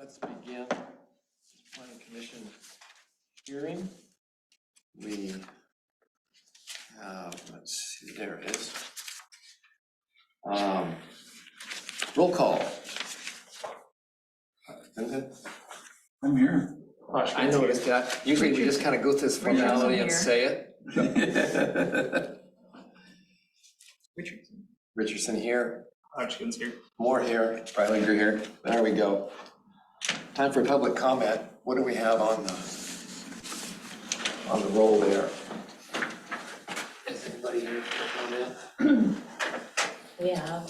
Let's begin this planning commission hearing. We have, let's see, there it is. Roll call. I'm here. I noticed that. Usually we just kind of go through this formality and say it. Richardson here. Hodgkins here. Moore here. Freilinger here. There we go. Time for public comment. What do we have on the roll there? Is anybody here for comment? Yeah.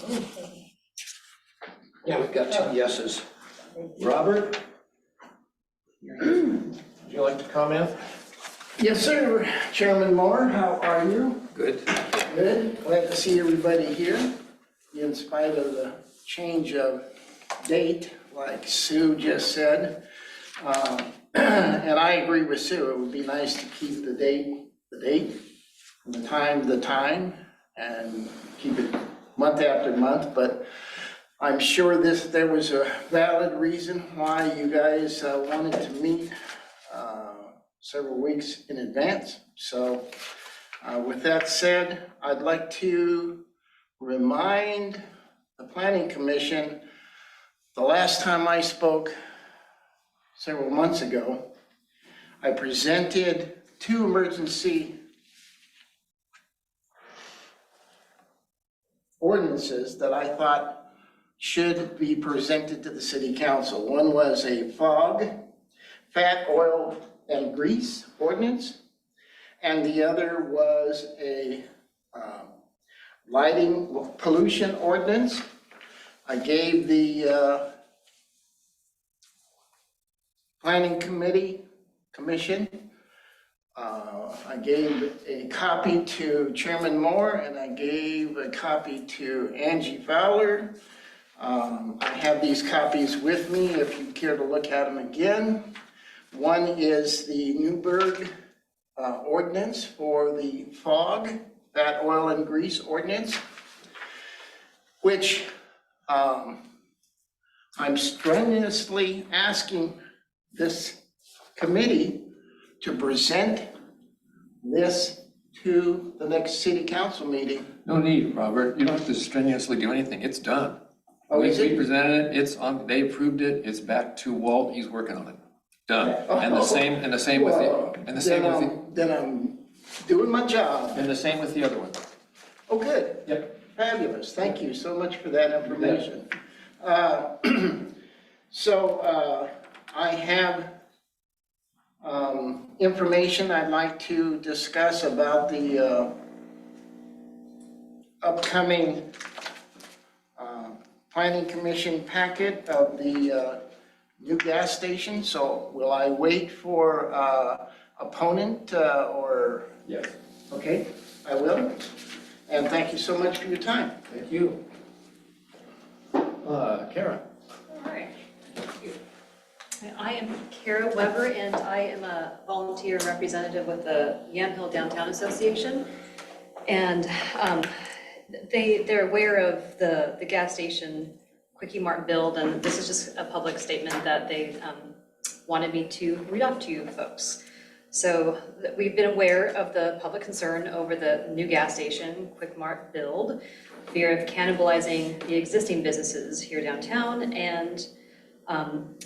Yeah, we've got two yeses. Robert? Would you like to comment? Yes, sir. Chairman Moore, how are you? Good. Good. Glad to see everybody here, in spite of the change of date, like Sue just said. And I agree with Sue. It would be nice to keep the date, and the time, and keep it month after month. But I'm sure there was a valid reason why you guys wanted to meet several weeks in advance. So with that said, I'd like to remind the Planning Commission, the last time I spoke several months ago, I presented two emergency ordinances that I thought should be presented to the City Council. One was a fat, oil, and grease ordinance, and the other was a lighting pollution ordinance. I gave the Planning Commission, I gave a copy to Chairman Moore, and I gave a copy to Angie Fowler. I have these copies with me if you care to look at them again. One is the Newburgh ordinance for the fat, oil, and grease ordinance, which I'm strenuously asking this committee to present this to the next City Council meeting. No need, Robert. You don't have to strenuously do anything. It's done. Oh, is We it? presented it, it's on, they approved it, it's back to Walt, he's working on it. Done. And the same with Then I'm doing my job. the other one. Oh, good. Yep. Fabulous. Thank you so much for that information. So I have information I'd like to discuss about the upcoming Planning Commission packet of the new gas station. So will I wait for opponent or? Yes. Okay, I will. And thank you so much for your time. Thank you. Kara. All right. I am Kara Weber, and I am a volunteer representative with the Yamhill Downtown Association. And they're aware of the gas station Quickie Mart build, and this is just a public statement that they wanted me to read off to you folks. So we've been aware of the public concern over the new gas station Quick Mart build, fear of cannibalizing the existing businesses here downtown, and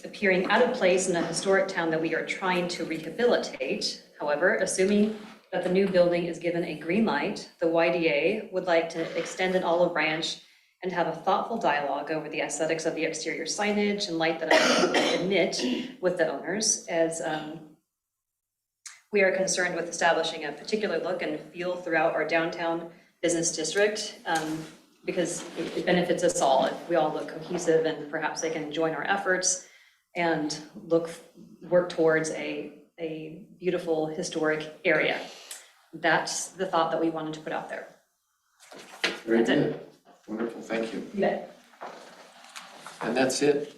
appearing out of place in a historic town that we are trying to rehabilitate. However, assuming that the new building is given a green light, the YDA would like to extend an olive branch and have a thoughtful dialogue over the aesthetics of the exterior signage and light that I admit with the owners, as we are concerned with establishing a particular look and feel throughout our downtown business district, because it benefits us all if we all look cohesive, and perhaps they can join our efforts and work towards a beautiful historic area. That's the thought that we wanted to put out there. Very That's good. it. Wonderful, thank you. Yeah. And that's it.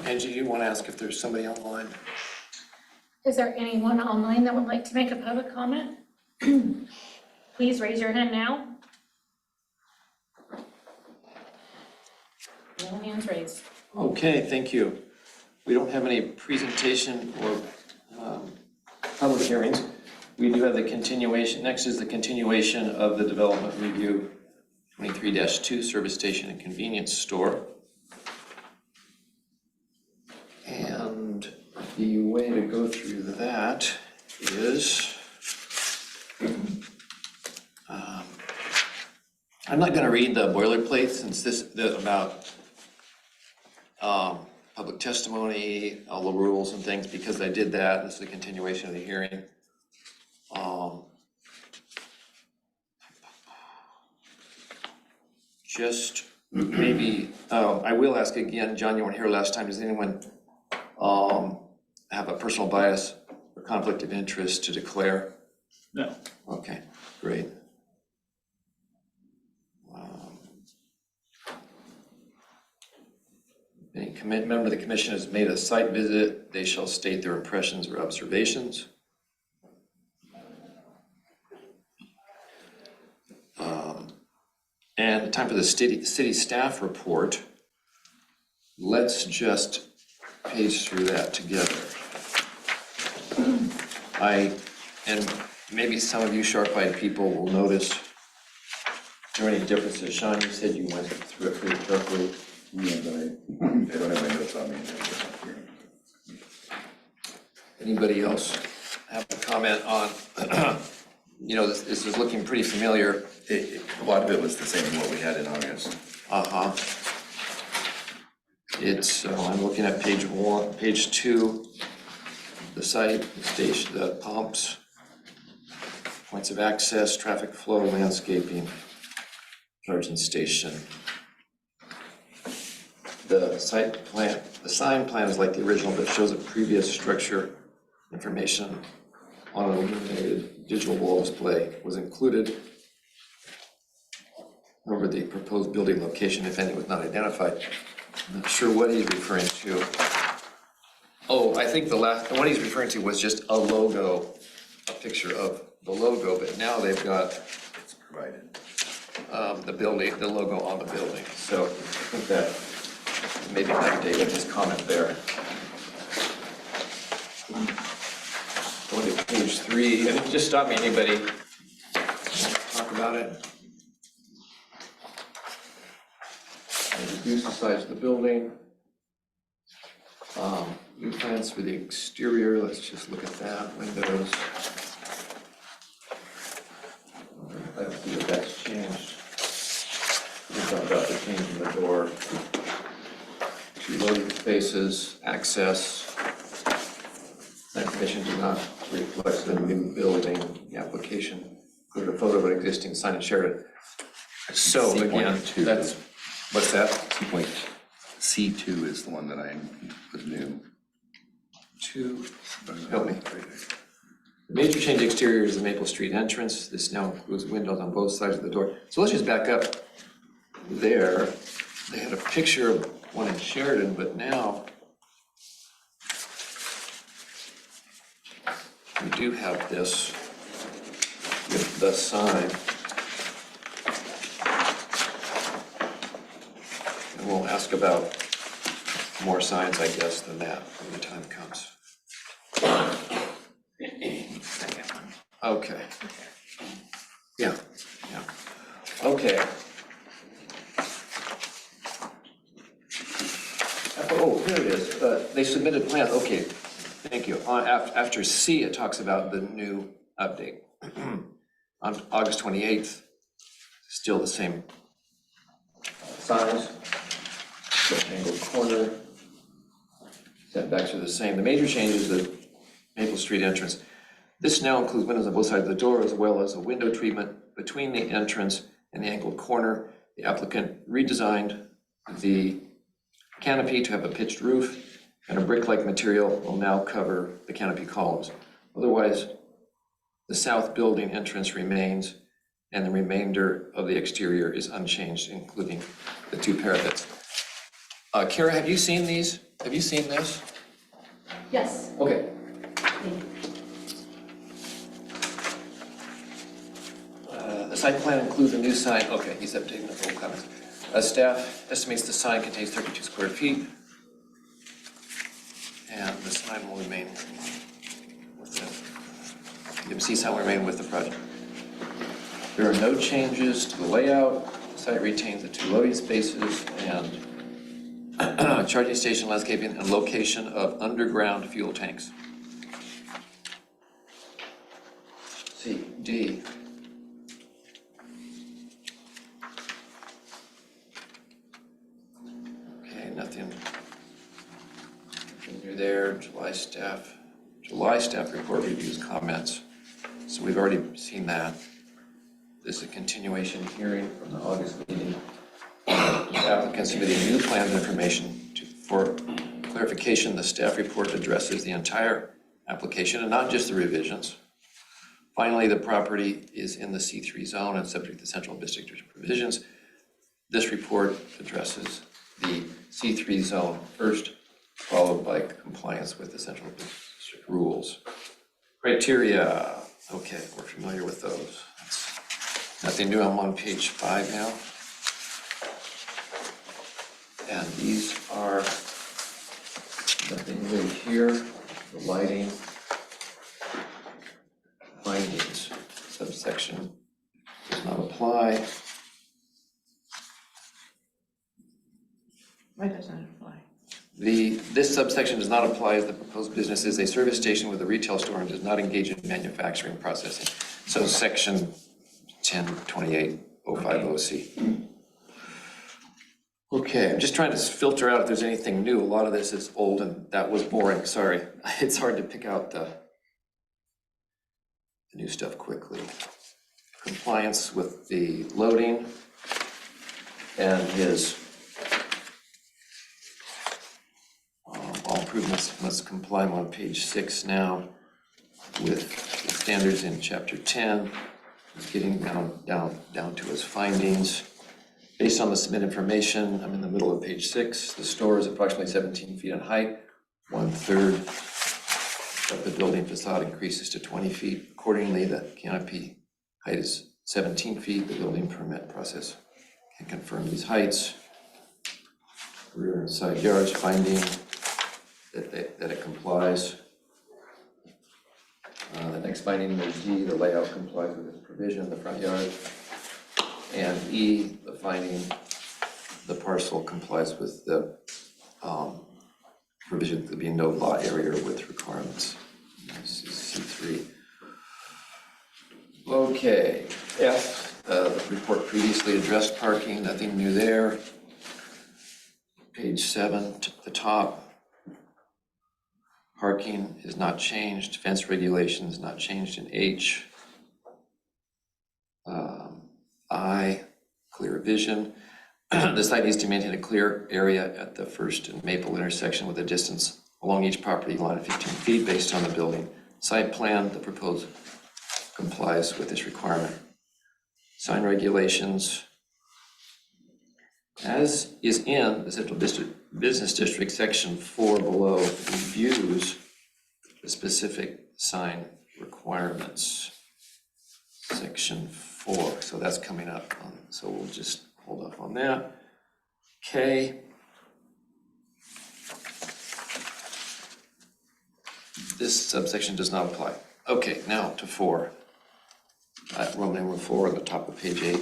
Angie, you want to ask if there's somebody online? Is there anyone online that would like to make a public comment? Please raise your hand now. No hands raised. Okay, thank you. We don't have any presentation or public hearings. We do have the continuation, next is the continuation of the development review 23-2 service station and convenience store. And the way to go through that is, I'm not gonna read the boilerplate since about public testimony, all the rules and things, because I did that. This is a continuation of the hearing. Just maybe, I will ask again, John, you weren't here last time. Does anyone have a personal bias or conflict of interest to declare? No. Okay, great. Any member of the commission has made a site visit, they shall state their impressions or observations. And time for the city staff report. Let's just page through that together. And maybe some of you sharp-eyed people will notice there are any differences. Sean, you said you went through it pretty carefully. Yeah, but I don't have my notes on me. Anybody else have a comment on, this is looking pretty familiar. A lot of it was the same as what we had in August. Uh-huh. It's, I'm looking at page 2, the site, the station, the pumps, points of access, traffic flow, landscaping, charging station. The site plan, the sign plan is like the original, but shows a previous structure information on an illuminated digital wall display was included. However, the proposed building location, if any, was not identified. I'm not sure what he's referring to. Oh, I think the one he's referring to was just a logo, a picture of the logo, but now they've got It's provided. the logo on the building. So I think that maybe an update with his comment there. Going to page 3, and just stop me, anybody talk about it. Reduce the size of the building. New plans for the exterior, let's just look at that, windows. I don't see if that's changed. We talked about the change in the door. 2 loading spaces, access. That condition do not reflect the new building. The application included a photo of an existing sign and shared it. So again, C.2. that's, what's that? C2 is the one that I put new. 2, help me. The major change exterior is the Maple Street entrance. This now includes windows on both sides of the door. So let's just back up there. They had a picture of one in Sheridan, but now we do have this with the sign. And we'll ask about more signs, I guess, than that when the time comes. Okay. Yeah. Okay. Oh, here it is. They submitted plans. Okay, thank you. After C, it talks about the new update. On August 28th, still the same size, the angled corner, setbacks are the same. The major change is the Maple Street entrance. This now includes windows on both sides of the door, as well as a window treatment between the entrance and the angled corner. The applicant redesigned the canopy to have a pitched roof, and a brick-like material will now cover the canopy columns. Otherwise, the south building entrance remains, and the remainder of the exterior is unchanged, including the 2 parapets. Kara, have you seen these? Have you seen this? Yes. Okay. The site plan includes a new sign. Okay, he's updating the full comments. Staff estimates the sign contains 32 square feet. And the sign will remain with the, the MC sign will remain with the project. There are no changes to the layout. The site retains the 2 loading spaces and charging station landscaping and location of underground fuel tanks. C, D. Okay, nothing new there. July staff report reviews comments. So we've already seen that. This is a continuation hearing from the August meeting. The applicant submitted new plans and information for clarification. The staff report addresses the entire application and not just the revisions. Finally, the property is in the C3 zone and subject to central district provisions. This report addresses the C3 zone first, followed by compliance with the central district rules. Criteria, okay, we're familiar with those. That's nothing new. I'm on page 5 now. And these are nothing new here, the lighting, findings, subsection does not apply. Why doesn't it apply? This subsection does not apply as the proposed business is a service station with a retail store and does not engage in manufacturing processing. So section 1028.050C. Okay, I'm just trying to filter out if there's anything new. A lot of this is old and that was boring, sorry. It's hard to pick out the new stuff quickly. Compliance with the loading and his all improvements must comply. I'm on page 6 now with the standards in chapter 10. He's getting down to his findings. Based on the submitted information, I'm in the middle of page 6. The store is approximately 17 feet in height. 1/3 of the building facade increases to 20 feet. Accordingly, the canopy height is 17 feet. The building permit process can confirm these heights. Rear and side yards finding that it complies. The next finding is D, the layout complies with its provision in the front yard. And E, the finding, the parcel complies with the provision to be no lot area with requirements. This is C3. Okay, F, the report previously addressed parking, nothing new there. Page 7, to the top. Parking is not changed, fence regulations not changed in H. I, clear vision. The site needs to maintain a clear area at the First and Maple intersection with a distance along each property line of 15 feet based on the building site plan. The proposed complies with this requirement. Sign regulations, as is in the Central Business District, section 4 below reviews the specific sign requirements. Section 4, so that's coming up, so we'll just hold off on that. K. This subsection does not apply. Okay, now to 4. Roman number 4 at the top of page 8.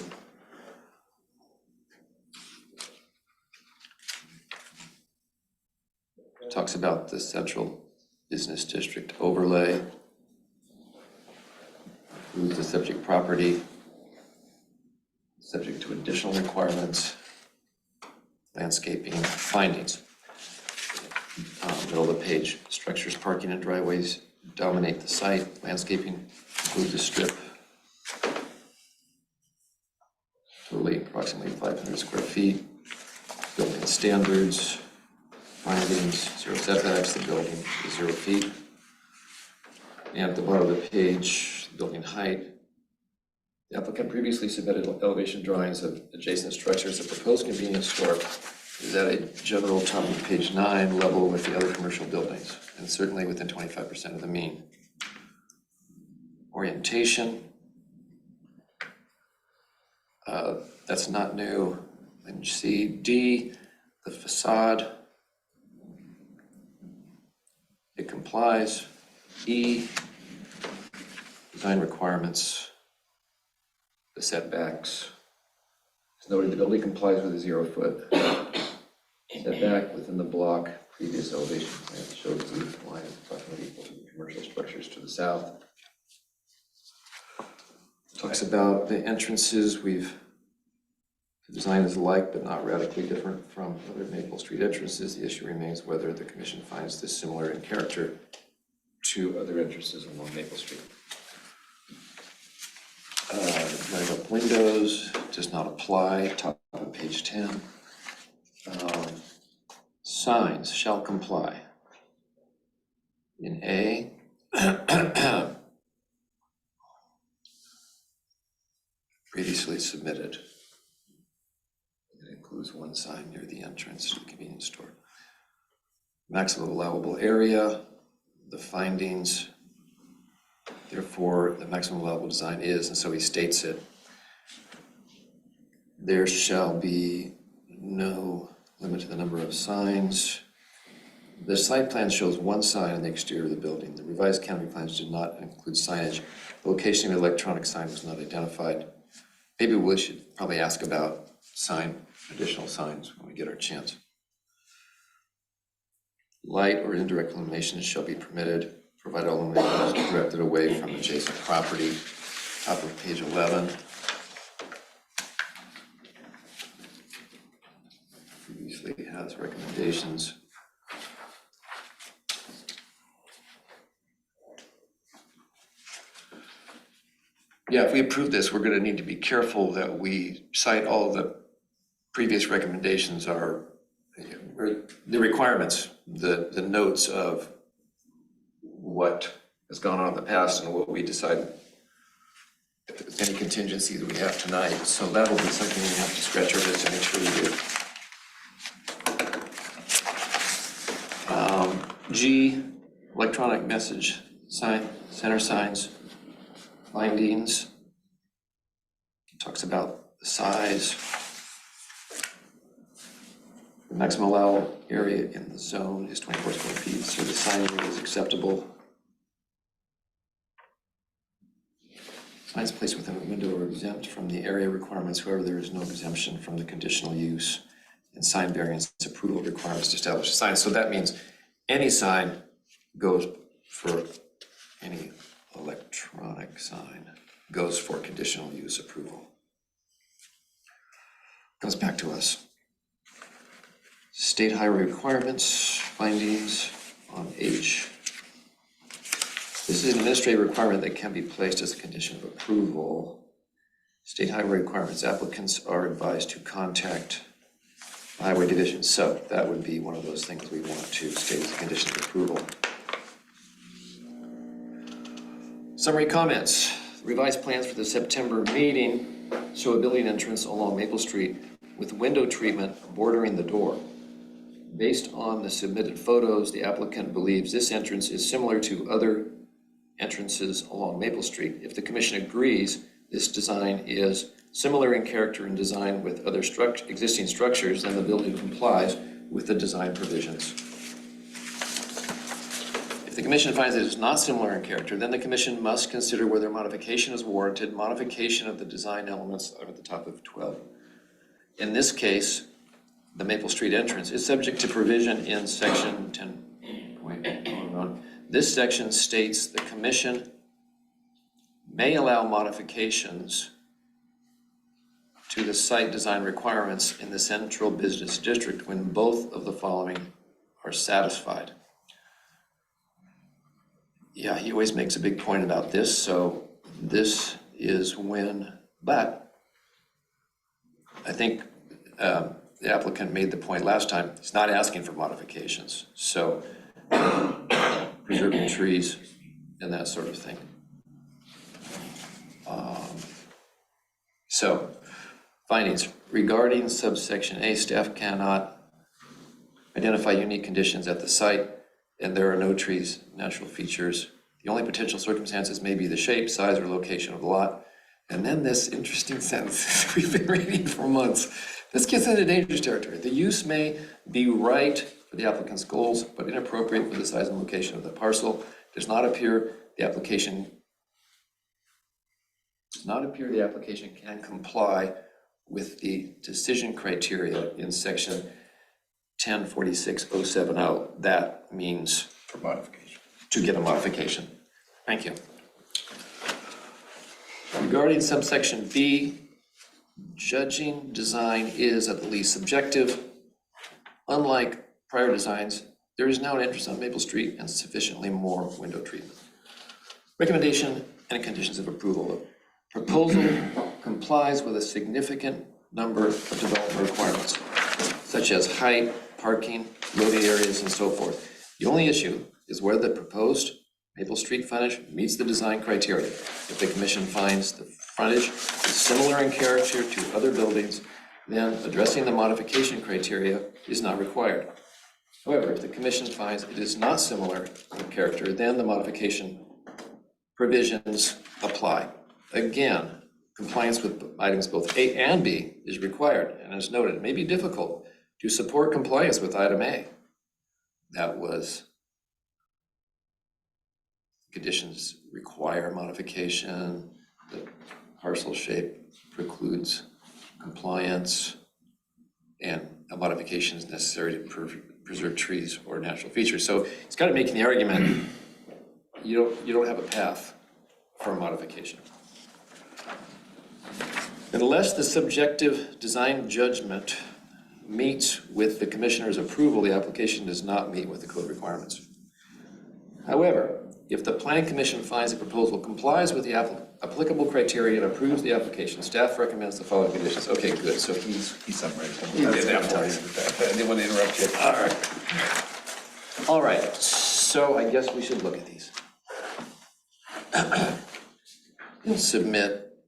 Talks about the Central Business District overlay. Includes the subject property, subject to additional requirements, landscaping findings. Middle of the page, structures, parking, and driveways dominate the site. Landscaping includes a strip, totally approximately 500 square feet. Building standards, findings, 0 setbacks, the building is 0 feet. And at the bottom of the page, building height. The applicant previously submitted elevation drawings of adjacent structures. The proposed convenience store is at a general top of page 9 level with the other commercial buildings, and certainly within 25% of the mean. Orientation. That's not new. And C, D, the facade. it complies. E, design requirements, the setbacks. It's noted the building complies with a 0-foot setback within the block. Previous elevation plan shows the line is approximately equal to the commercial structures to the south. Talks about the entrances. The design is alike but not radically different from other Maple Street entrances. The issue remains whether the commission finds this similar in character to other entrances along Maple Street. Drive-up windows does not apply, top of page 10. Signs shall comply. In A, previously submitted. It includes one sign near the entrance to the convenience store. Maximum allowable area, the findings. Therefore, the maximum allowable design is, and so he states it, there shall be no limit to the number of signs. The site plan shows one sign on the exterior of the building. The revised county plans did not include signage. The location of the electronic sign was not identified. Maybe we should probably ask about additional signs when we get our chance. Light or indirect illumination shall be permitted, provided all illumination is directed away from adjacent property. Top of page 11. Previously has recommendations. Yeah, if we approve this, we're going to need to be careful that we cite all of the previous recommendations are the requirements, the notes of what has gone on in the past and what we decide, if there's any contingency that we have tonight. So that'll be something we have to scratch our heads to make sure we do. G, electronic message sign, center signs, findings. It talks about the size. The maximum allowable area in the zone is 24 square feet, so the sign area is acceptable. Signs placed within a window are exempt from the area requirements. However, there is no exemption from the conditional use and sign variance approval requirements to establish a sign. So that means any sign goes for any electronic sign goes for conditional use approval. Comes back to us. State highway requirements, findings on H. This is an administrative requirement that can be placed as a condition of approval. State highway requirements, applicants are advised to contact the highway division. So that would be one of those things we want to state as a condition of approval. Summary comments. Revised plans for the September meeting show a building entrance along Maple Street with window treatment bordering the door. Based on the submitted photos, the applicant believes this entrance is similar to other entrances along Maple Street. If the commission agrees this design is similar in character and design with other existing structures, then the building complies with the design provisions. If the commission finds that it's not similar in character, then the commission must consider whether modification is warranted. Modification of the design elements are at the top of 12. In this case, the Maple Street entrance is subject to provision in section 10.1. This section states the commission may allow modifications to the site design requirements in the central business district when both of the following are satisfied. Yeah, he always makes a big point about this, so this is when, but I think the applicant made the point last time, he's not asking for modifications, so preserving trees and that sort of thing. So, findings. Regarding subsection A, staff cannot identify unique conditions at the site, and there are no trees, natural features. The only potential circumstances may be the shape, size, or location of the lot. And then this interesting sentence we've been reading for months. This gets into dangerous territory. The use may be right for the applicant's goals, but inappropriate for the size and location of the parcel. Does not appear the application can comply with the decision criteria in section 1046.070. That means For modification. to get a modification. Thank you. Regarding subsection B, judging design is at the least subjective. Unlike prior designs, there is now an entrance on Maple Street and sufficiently more window treatment. Recommendation and conditions of approval. Proposal complies with a significant number of development requirements, such as height, parking, loading areas, and so forth. The only issue is whether the proposed Maple Street frontage meets the design criteria. If the commission finds the frontage is similar in character to other buildings, then addressing the modification criteria is not required. However, if the commission finds it is not similar in character, then the modification provisions apply. Again, compliance with items both A and B is required, and as noted, it may be difficult to support compliance with item A. That was conditions require modification, the parcel shape precludes compliance, and a modification is necessary to preserve trees or natural features. So it's kind of making the argument, you don't have a path for a modification. Unless the subjective design judgment meets with the commissioner's approval, the application does not meet with the code requirements. However, if the planning commission finds the proposal complies with the applicable criteria and approves the application, staff recommends the following conditions. Okay, good, so He's summarized. He did that for I didn't want to interrupt you. all right. All right, so I guess we should look at these. You'll submit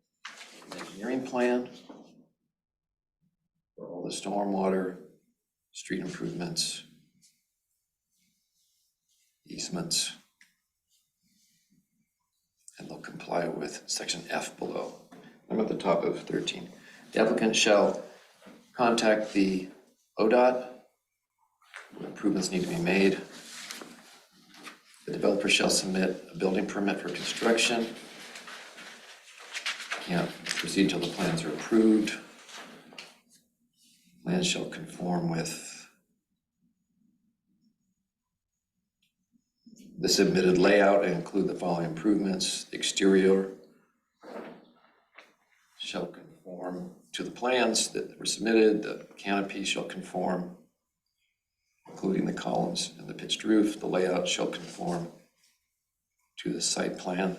an engineering plan for all the stormwater, street improvements, easements, and they'll comply with section F below. I'm at the top of 13. The applicant shall contact the ODOT when improvements need to be made. The developer shall submit a building permit for construction. Can't proceed till the plans are approved. Plans shall conform with the submitted layout and include the following improvements. Exterior shall conform to the plans that were submitted. The canopy shall conform, including the columns and the pitched roof. The layout shall conform to the site plan.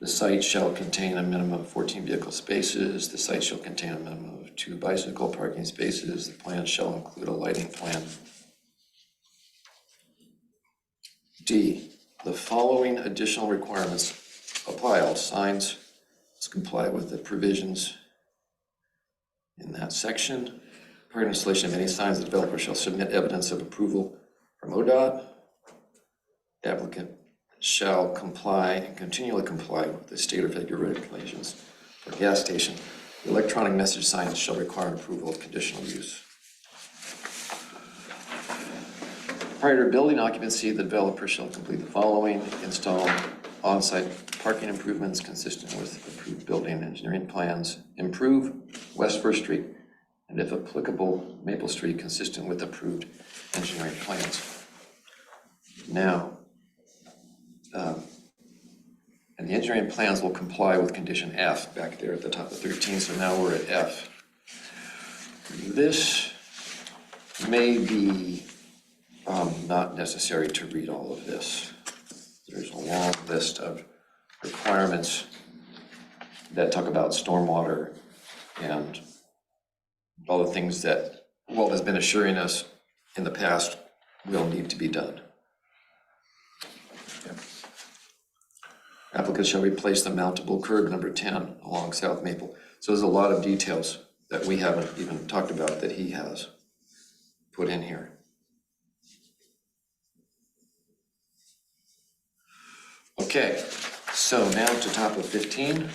The site shall contain a minimum of 14 vehicle spaces. The site shall contain a minimum of 2 bicycle parking spaces. The plan shall include a lighting plan. D, the following additional requirements apply. All signs must comply with the provisions in that section. Prior to installation of any signs, the developer shall submit evidence of approval from ODOT. The applicant shall comply and continually comply with the state or federal regulations for gas station. The electronic message signs shall require approval of conditional use. Prior to building occupancy, the developer shall complete the following: install on-site parking improvements consistent with approved building and engineering plans, improve West First Street, and if applicable, Maple Street consistent with approved engineering plans. Now, and the engineering plans will comply with condition F back there at the top of 13, so now we're at F. This may be not necessary to read all of this. There's a long list of requirements that talk about stormwater and all the things that Walt has been assuring us in the past will need to be done. Applicant shall replace the mountable curb number 10 along South Maple. So there's a lot of details that we haven't even talked about that he has put in here. Okay, so now to top of 15.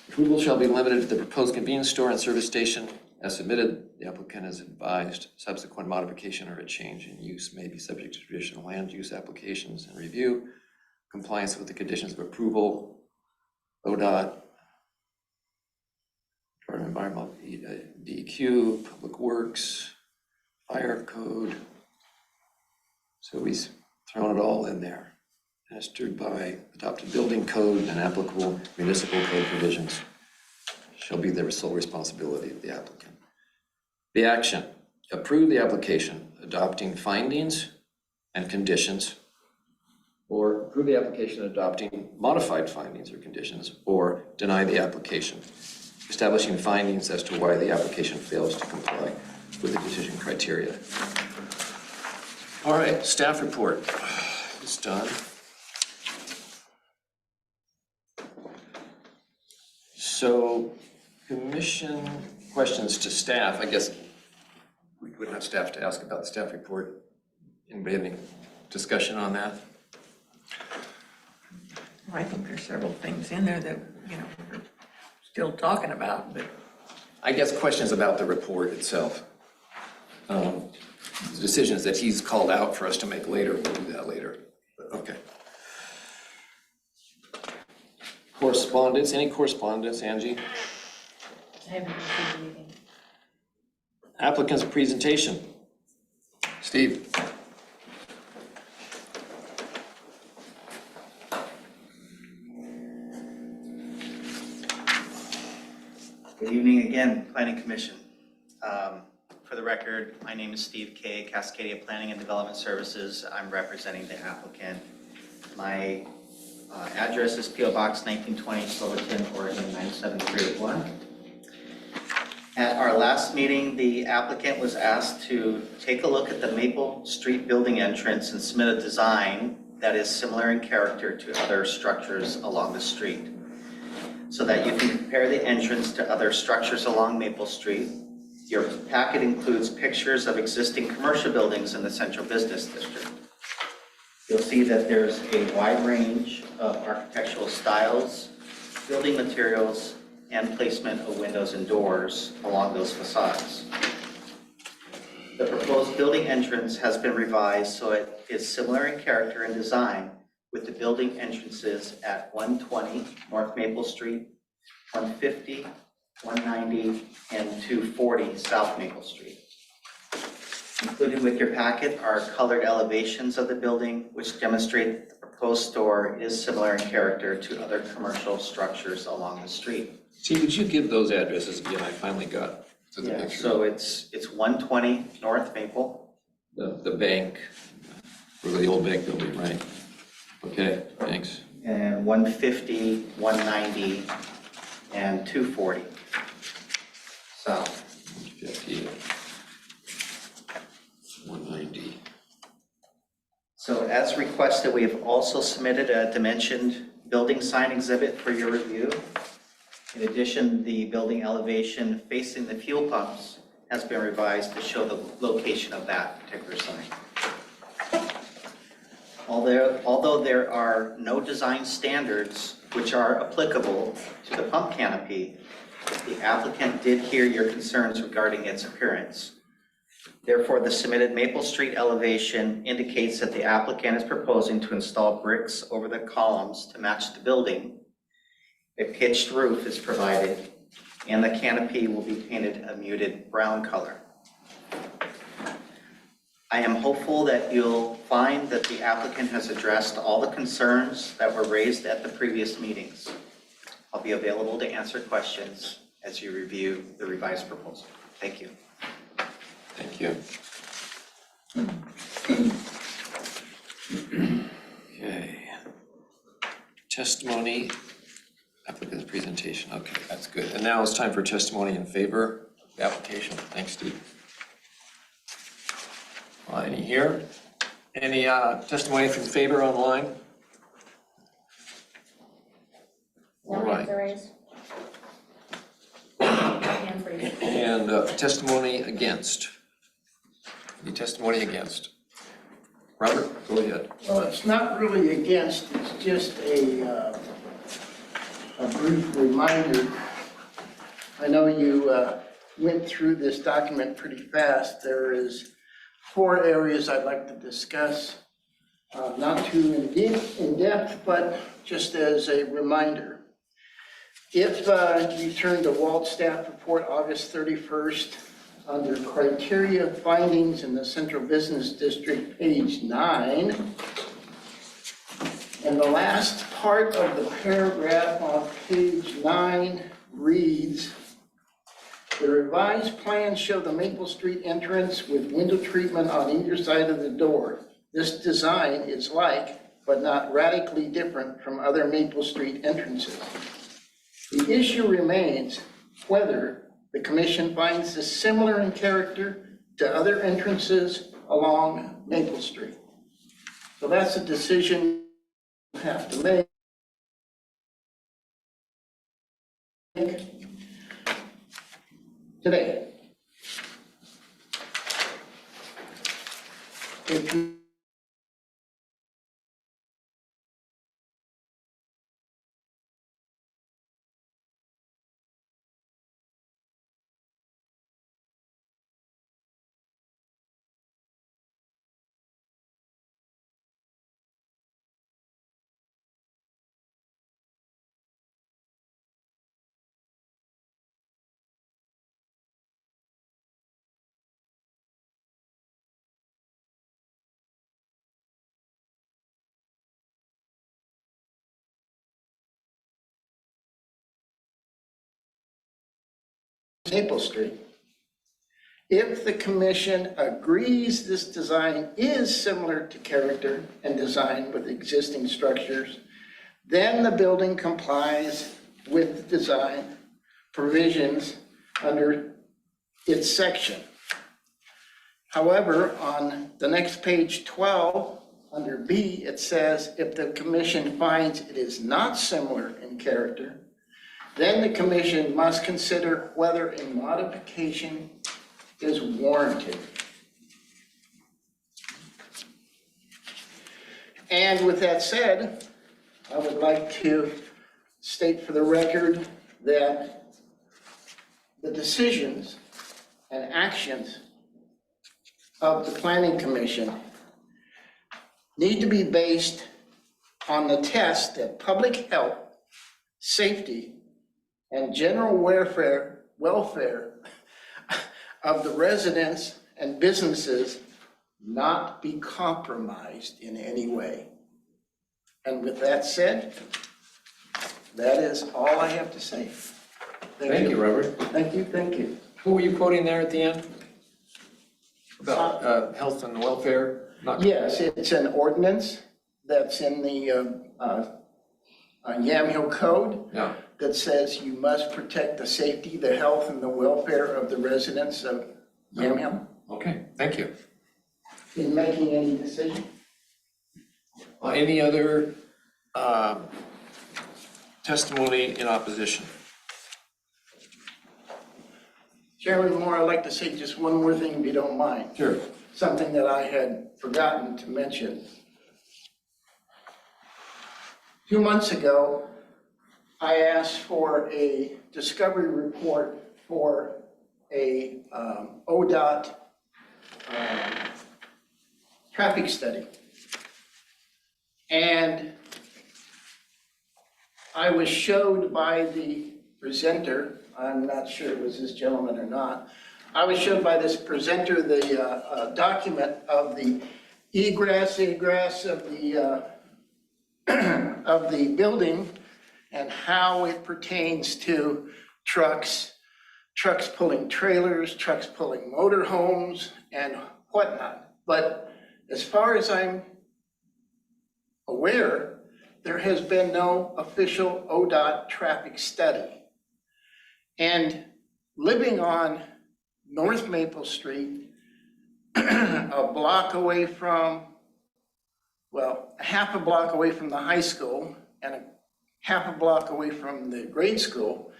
If Approval shall be limited to the proposed convenience store and service station as submitted. The applicant is advised subsequent modification or a change in use may be subject to traditional land use applications and review. Compliance with the conditions of approval, ODOT, Department of Environmental, DEQ, Public Works, Fire Code. So he's thrown it all in there. Administered by adopted building code and applicable municipal code provisions shall be the sole responsibility of the applicant. The action, approve the application adopting findings and conditions, or approve the application adopting modified findings or conditions, or deny the application, establishing findings as to why the application fails to comply with the decision criteria. All right, staff report is done. So, commission questions to staff. I guess we wouldn't have staff to ask about the staff report. Anybody have any discussion on that? Well, I think there's several things in there that, we're still talking about, but I guess questions about the report itself. The decisions that he's called out for us to make later, we'll do that later. But, okay. Correspondence, any correspondence, Angie? I haven't received anything. Applicant's presentation. Steve? Good evening again, Planning Commission. For the record, my name is Steve Kay, Cascadia Planning and Development Services. I'm representing the applicant. My address is P.O. Box 1920, Silverton, Oregon 97381. At our last meeting, the applicant was asked to take a look at the Maple Street building entrance and submit a design that is similar in character to other structures along the street, so that you can compare the entrance to other structures along Maple Street. Your packet includes pictures of existing commercial buildings in the Central Business District. You'll see that there's a wide range of architectural styles, building materials, and placement of windows and doors along those facades. The proposed building entrance has been revised so it is similar in character and design with the building entrances at 120 North Maple Street, 150, 190, and 240 South Maple Street. Included with your packet are colored elevations of the building, which demonstrate that the proposed store is similar in character to other commercial structures along the street. Steve, would you give those addresses again? I finally got to the picture. So it's 120 North Maple, The bank, or the old bank building, right? Okay, thanks. and 150, 190, and 240 South. 50, 190. So as requested, we have also submitted a dimensioned building sign exhibit for your review. In addition, the building elevation facing the fuel pumps has been revised to show the location of that particular sign. Although there are no design standards which are applicable to the pump canopy, the applicant did hear your concerns regarding its appearance. Therefore, the submitted Maple Street elevation indicates that the applicant is proposing to install bricks over the columns to match the building. A pitched roof is provided, and the canopy will be painted a muted brown color. I am hopeful that you'll find that the applicant has addressed all the concerns that were raised at the previous meetings. I'll be available to answer questions as you review the revised proposal. Thank you. Thank you. Okay. Testimony, applicant's presentation. Okay, that's good. And now it's time for testimony in favor of the application. Thanks, Steve. Any here? Any testimony in favor online? All right. And testimony against? Any testimony against? Robert, go ahead. Well, it's not really against, it's just a brief reminder I know you went through this document pretty fast. There is 4 areas I'd like to discuss, not too in depth, but just as a reminder. If you turn to Walt staff report, August 31st, under criteria findings in the Central Business District, page 9, and the last part of the paragraph on page 9 reads, the revised plans show the Maple Street entrance with window treatment on either side of the door. This design is like, but not radically different from other Maple Street entrances. The issue remains whether the commission finds this similar in character to other entrances along Maple Street. So that's a decision you have to make. Today. If you Maple Street. If the commission agrees this design is similar to character and design with existing structures, then the building complies with the design provisions under its section. However, on the next page 12, under B, it says if the commission finds it is not similar in character, then the commission must consider whether a modification is warranted. And with that said, I would like to state for the record that the decisions and actions of the Planning Commission need to be based on the test that public health, safety, and general welfare of the residents and businesses not be compromised in any way. And with that said, that is all I have to say. Thank you, Robert. Thank you, thank you. Who were you quoting there at the end? About health and welfare? Not- Yes, it's an ordinance that's in the Yamhill Code. Yeah. That says you must protect the safety, the health, and the welfare of the residents of Yamhill Okay, thank you. in making any decision. Any other testimony in opposition? Chairman Moore, I'd like to say just one more thing if you don't mind. Sure. Something that I had forgotten to mention. 2 months ago, I asked for a discovery report for a ODOT traffic study. And I was showed by the presenter, I'm not sure it was this gentleman or not, I was showed by this presenter the document of the egress of the building and how it pertains to trucks pulling trailers, trucks pulling motorhomes and whatnot. But as far as I'm aware, there has been no official ODOT traffic study. And living on North Maple Street, a block away from, well, half a block away from the high school and a half a block away from the grade school,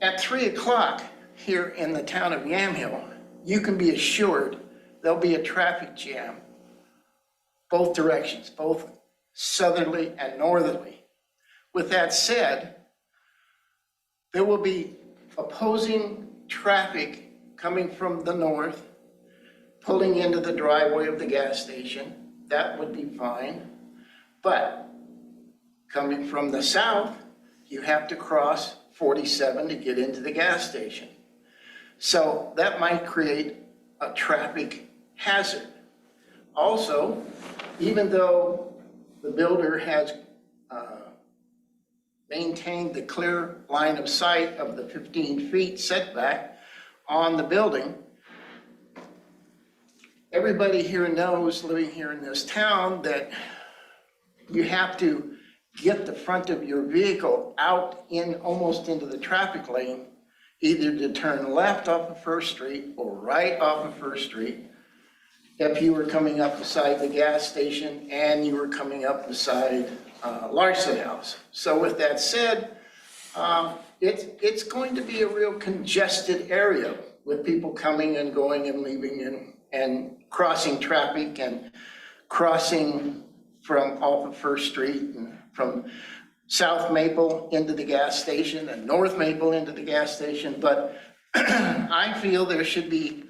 at 3 o'clock here in the town of Yamhill, you can be assured there'll be a traffic jam both directions, both southerly and northerly. With that said, there will be opposing traffic coming from the north, pulling into the driveway of the gas station. That would be fine. But coming from the south, you have to cross 47 to get into the gas station. So that might create a traffic hazard. Also, even though the builder has maintained the clear line of sight of the 15 feet setback on the building, everybody here knows, living here in this town, that you have to get the front of your vehicle out in, almost into the traffic lane, either to turn left off of First Street or right off of First Street, if you were coming up beside the gas station and you were coming up beside Larson House. So with that said, it's going to be a real congested area with people coming and going and leaving and crossing traffic and crossing from off of First Street and from South Maple into the gas station and North Maple into the gas station. But I feel there should be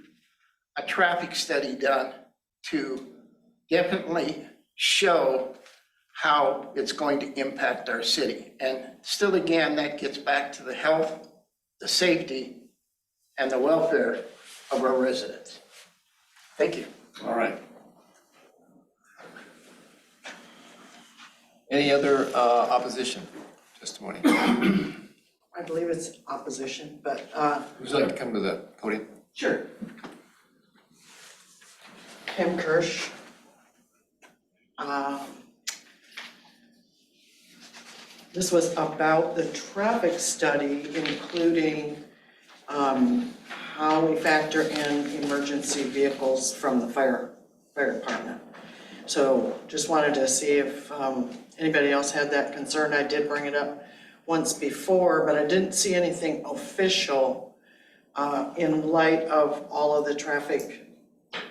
a traffic study done to definitely show how it's going to impact our city. And still, again, that gets back to the health, the safety, and the welfare of our residents. Thank you. All right. Any other opposition testimony? I believe it's opposition, but, Would you like to come to the podium? sure. Kim Kirsch. This was about the traffic study, including how we factor in emergency vehicles from the fire department. So just wanted to see if anybody else had that concern. I did bring it up once before, but I didn't see anything official in light of all of the traffic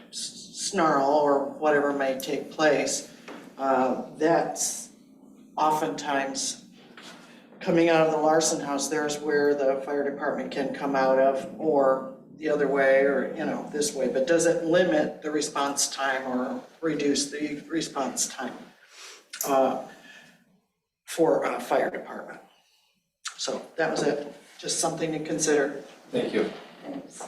snarl or whatever may take place. That's oftentimes coming out of the Larson House. There's where the fire department can come out of, or the other way, or, you know, this way, but does it limit the response time or reduce the response time for a fire department? So that was it, just something to consider. Thank you. Thanks.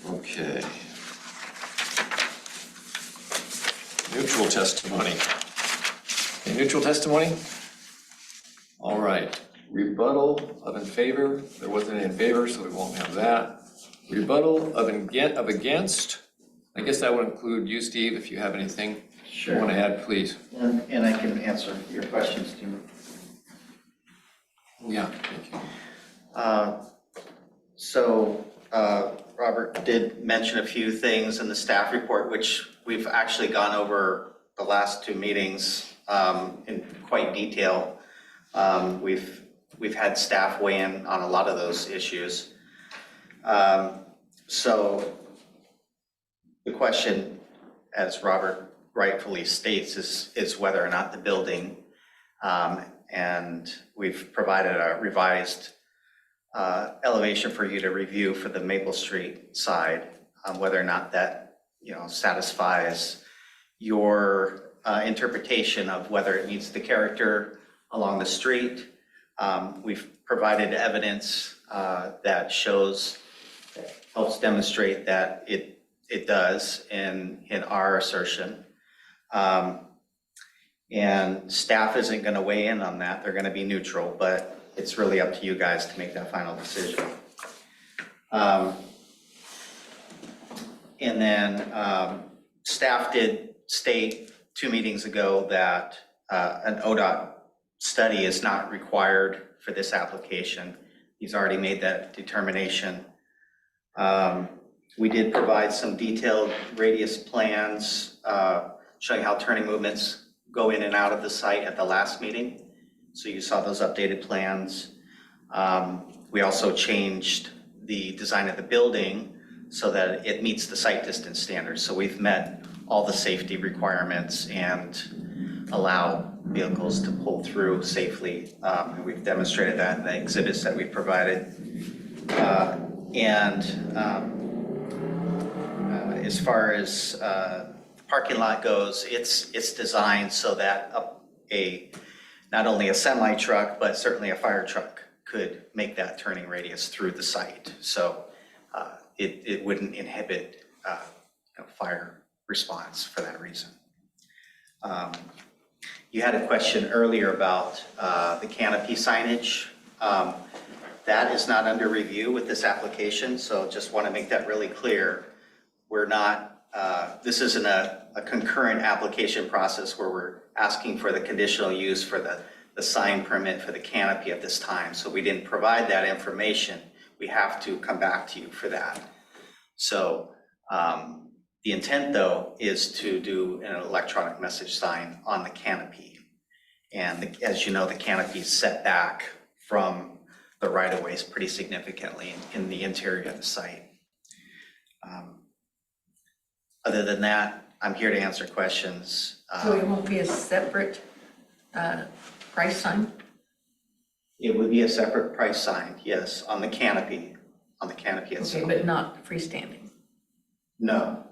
Okay. Neutral testimony. Okay, neutral testimony? All right. Rebuttal of in favor. There wasn't any in favor, so we won't have that. Rebuttal of against. I guess that would include you, Steve, if you have anything you want to add, please. And I can answer your questions, too. Yeah, thank you. Robert did mention a few things in the staff report, which we've actually gone over the last two meetings in quite detail. We've had staff weigh in on a lot of those issues. So the question, as Robert rightfully states, is whether or not the building, and we've provided a revised elevation for you to review for the Maple Street side, whether or not that, you know, satisfies your interpretation of whether it meets the character along the street. We've provided evidence that helps demonstrate that it does in our assertion. And staff isn't going to weigh in on that. They're going to be neutral, but it's really up to you guys to make that final decision. And then staff did state 2 meetings ago that an ODOT study is not required for this application. He's already made that determination. We did provide some detailed radius plans showing how turning movements go in and out of the site at the last meeting. So you saw those updated plans. We also changed the design of the building so that it meets the site distance standards. So we've met all the safety requirements and allow vehicles to pull through safely. And we've demonstrated that in the exhibits that we've provided. As far as the parking lot goes, it's designed so that not only a semi truck, but certainly a fire truck could make that turning radius through the site. So it wouldn't inhibit fire response for that reason. You had a question earlier about the canopy signage. That is not under review with this application, so just want to make that really clear. We're not, this isn't a concurrent application process where we're asking for the conditional use for the sign permit for the canopy at this time. So we didn't provide that information. We have to come back to you for that. So the intent, though, is to do an electronic message sign on the canopy. And as you know, the canopy is set back from the right-of-ways pretty significantly in the interior of the site. Other than that, I'm here to answer questions. So it won't be a separate price sign? It would be a separate price sign, yes, on the canopy itself. Okay, but not freestanding? No.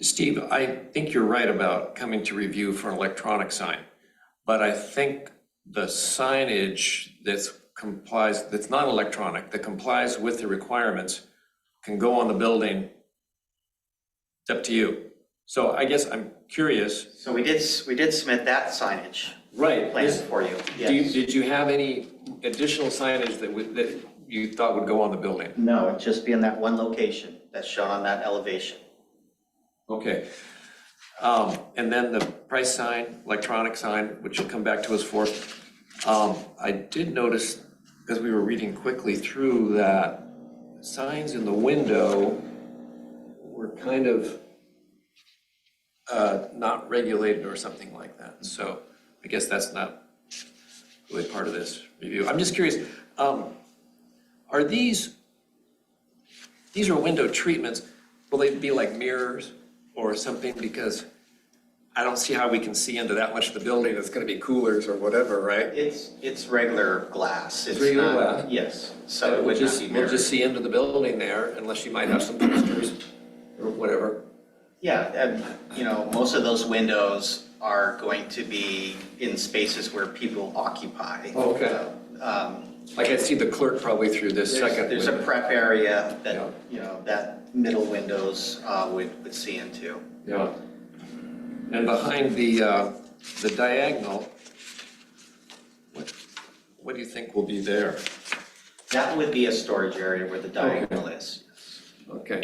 Steve, I think you're right about coming to review for an electronic sign, but I think the signage that's not electronic, that complies with the requirements, can go on the building. It's up to you. So I guess I'm curious. So we did submit that signage Right. plan for you. Yes. Did you have any additional signage that you thought would go on the building? No, it'd just be in that one location that's shown on that elevation. Okay. And then the price sign, electronic sign, which you'll come back to us for. I did notice, as we were reading quickly through, that signs in the window were kind of not regulated or something like that. So I guess that's not really part of this review. I'm just curious, are these are window treatments, will they be like mirrors or something? Because I don't see how we can see into that much of the building. It's gonna be coolers or whatever, right? It's regular glass. It's regular not- glass? Yes, so it would not be We'll mirrored. just see into the building there, unless you might have some posters or whatever. Yeah, and most of those windows are going to be in spaces where people occupy. Oh, okay. Like I see the clerk probably through this second There's a window. prep area that, Yeah. that middle windows would see into. Yeah. And behind the diagonal, what do you think will be there? That would be a storage area where the diagonal is. Okay.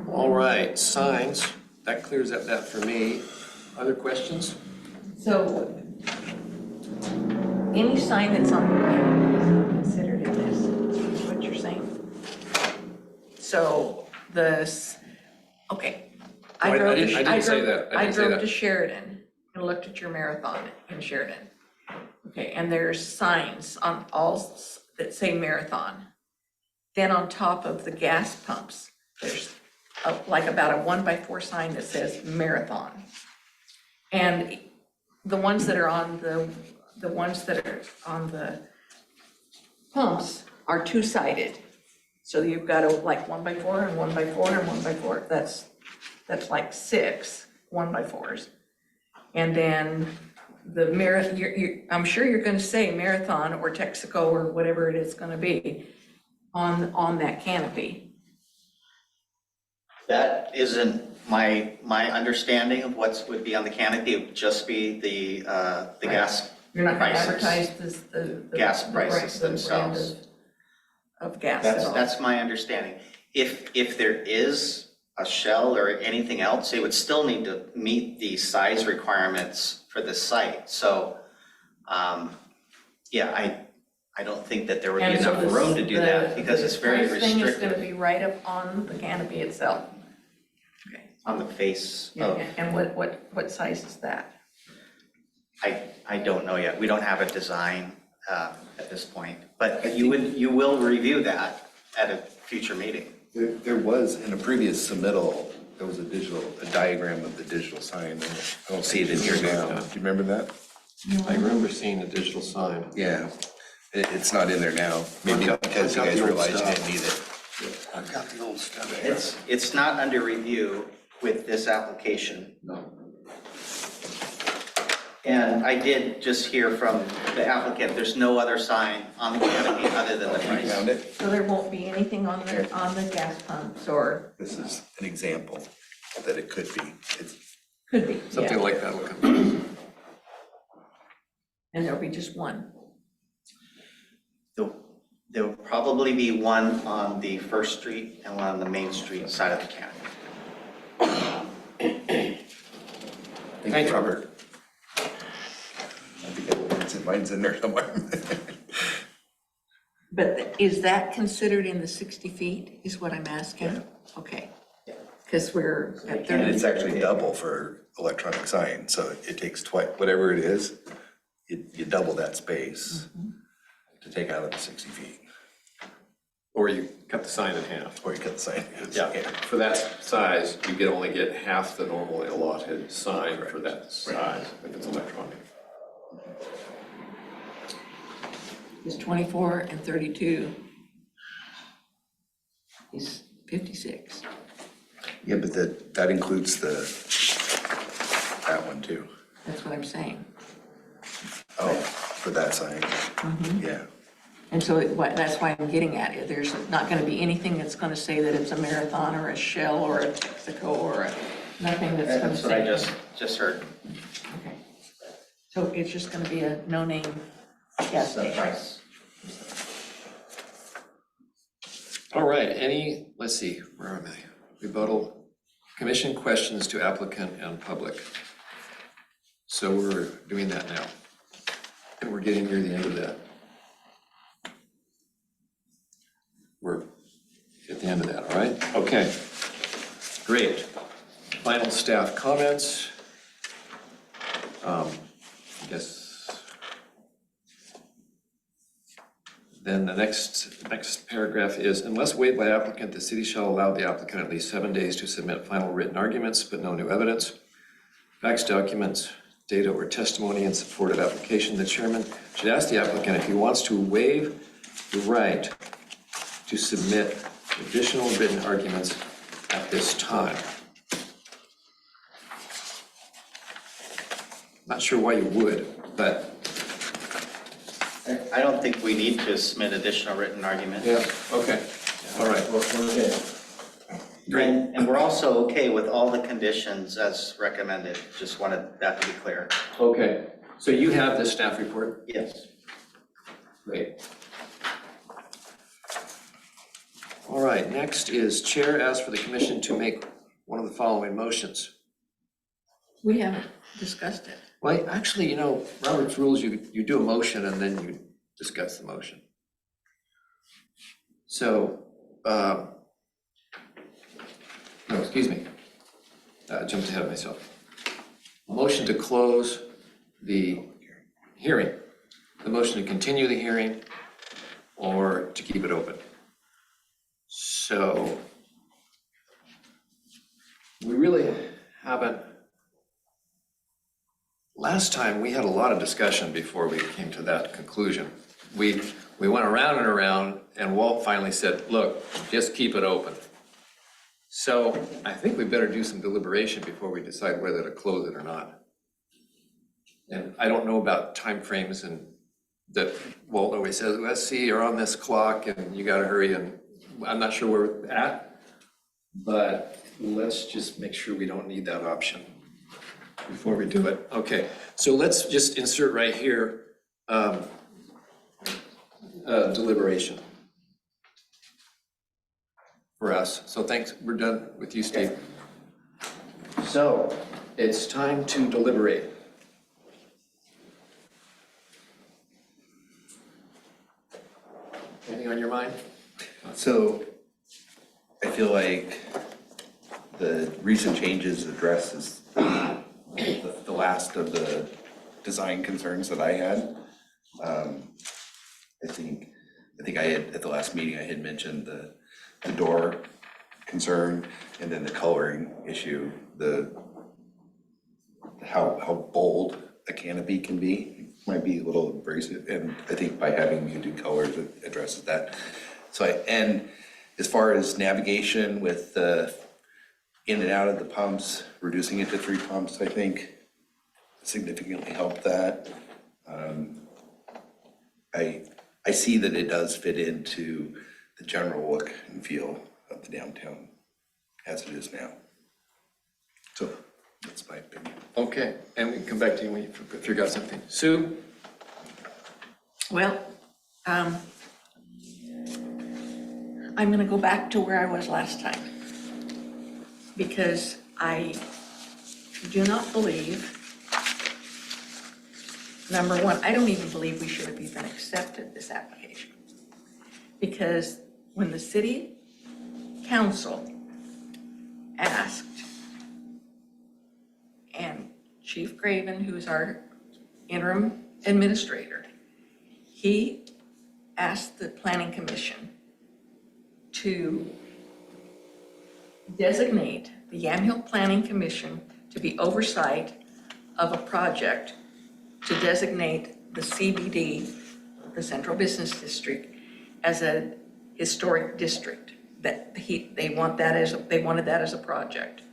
All right, signs, that clears up that for me. Other questions? So any sign that's on the canopy is not considered in this, is what you're saying? So okay. I didn't say that. I I didn't say drove that. to Sheridan and looked at your marathon in Sheridan. Okay, and there's signs on all that say marathon. Then on top of the gas pumps, there's like about a 1x4 sign that says marathon. And the ones that are on the ones that are on the pumps are two-sided. So you've got like 1x4 and 1x4 and 1x4. That's like 6 1x4s. And then the I'm sure you're gonna say marathon or Texaco or whatever it is gonna be on that canopy. That isn't my understanding of what would be on the canopy. It would just be the gas You're not gonna prices. advertise the Gas the prices brand themselves. of gas at all. That's my understanding. If there is a shell or anything else, it would still need to meet the size requirements for the site. So, I don't think that there would be And so enough room to do that because it's very The thing is gonna restrictive be right up on the canopy itself. Okay. on the face Yeah, of, and what size is that? I don't know yet. We don't have a design at this point. But you will review that at a future meeting. There was, in a previous submittal, There was a diagram of the digital sign. I don't see it in here now. Do you remember that? I remember seeing a digital sign. Yeah, it's not in there now. Maybe I've got- because you I've got guys the old realized you stuff. didn't need it. I've got the old stuff here. It's not under review with this application. No. And I did just hear from the applicant, there's no other sign on the canopy other than the You price. found it? So there won't be anything on there, on the gas pumps, or This is an example that it could be. It's could be, Something yeah. like that will come. And there'll be just one. There will probably be one on the First Street and one on the Main Street side of the canopy. Thank you, Robert. I think mine's in there somewhere. But is that considered in the 60 feet, is what I'm asking? Okay. Because we're at And 30. it's actually double for electronic sign, so it takes twice, whatever it is, you double that space to take out of the 60 feet, Or you cut the sign in half. or you cut the sign. Yeah, for that size, you could only get half the normally allotted sign for that size, if it's electronic. Is 24 and 32 is 56. Yeah, but that includes that one too. That's what I'm saying. Oh, for that sign, yeah. And so that's why I'm getting at it. There's not going to be anything that's going to say that it's a Marathon or a Shell or a Texaco or nothing that's going to That's what I say. just heard. Okay. So it's just going to be a no-name gas The station. price. All right, let's see, where am I? Rebuttal, commission questions to applicant and public. So we're doing that now. And we're getting near the end of that. We're at the end of that, all right? Okay, great. Final staff comments. I guess then the next paragraph is, unless waived by applicant, the city shall allow the applicant at least 7 days to submit final written arguments, but no new evidence. Facts, documents, data, or testimony in support of application. The chairman should ask the applicant if he wants to waive the right to submit additional written arguments at this time. Not sure why you would, but I don't think we need to submit additional written argument. yeah, okay, all right. We're good. Great. And we're also okay with all the conditions as recommended. Just wanted that to be clear. Okay, so you have this staff report? Yes. Great. All right, next is chair asks for the commission to make one of the following motions. We haven't discussed it. Well, actually, you know, Robert's rules, you do a motion and then you discuss the motion. So, no, excuse me. Jumped ahead of myself. Motion to close the hearing. The motion to continue the hearing or to keep it open. So, we really haven't. Last time, we had a lot of discussion before we came to that conclusion. We went around and around, and Walt finally said, look, just keep it open. So I think we better do some deliberation before we decide whether to close it or not. And I don't know about timeframes, and that Walt always says, let's see, you're on this clock and you gotta hurry, and I'm not sure where we're at, but let's just make sure we don't need that option before we do it. Okay, so let's just insert right here, deliberation for us. So thanks, we're done with you, Steve. So it's time to deliberate. Anything on your mind? So I feel like the recent changes addresses the last of the design concerns that I had. I think I had, at the last meeting, I had mentioned the door concern, and then the coloring issue, how bold a canopy can be, might be a little abrasive, and I think by having muted colors, it addresses that. So and as far as navigation with the in and out of the pumps, reducing it to 3 pumps, I think significantly helped that. I see that it does fit into the general look and feel of the downtown as it is now. So that's my opinion. Okay, and we can come back to you when you figure out something. Sue? Well, I'm gonna go back to where I was last time. Because I do not believe, number one, I don't even believe we should have even accepted this application. Because when the city council asked, and Chief Graven, who's our interim administrator, he asked the planning commission to designate the Yamhill Planning Commission to be oversight of a project to designate the CBD, the Central Business District, as a historic district. That they wanted that as a project.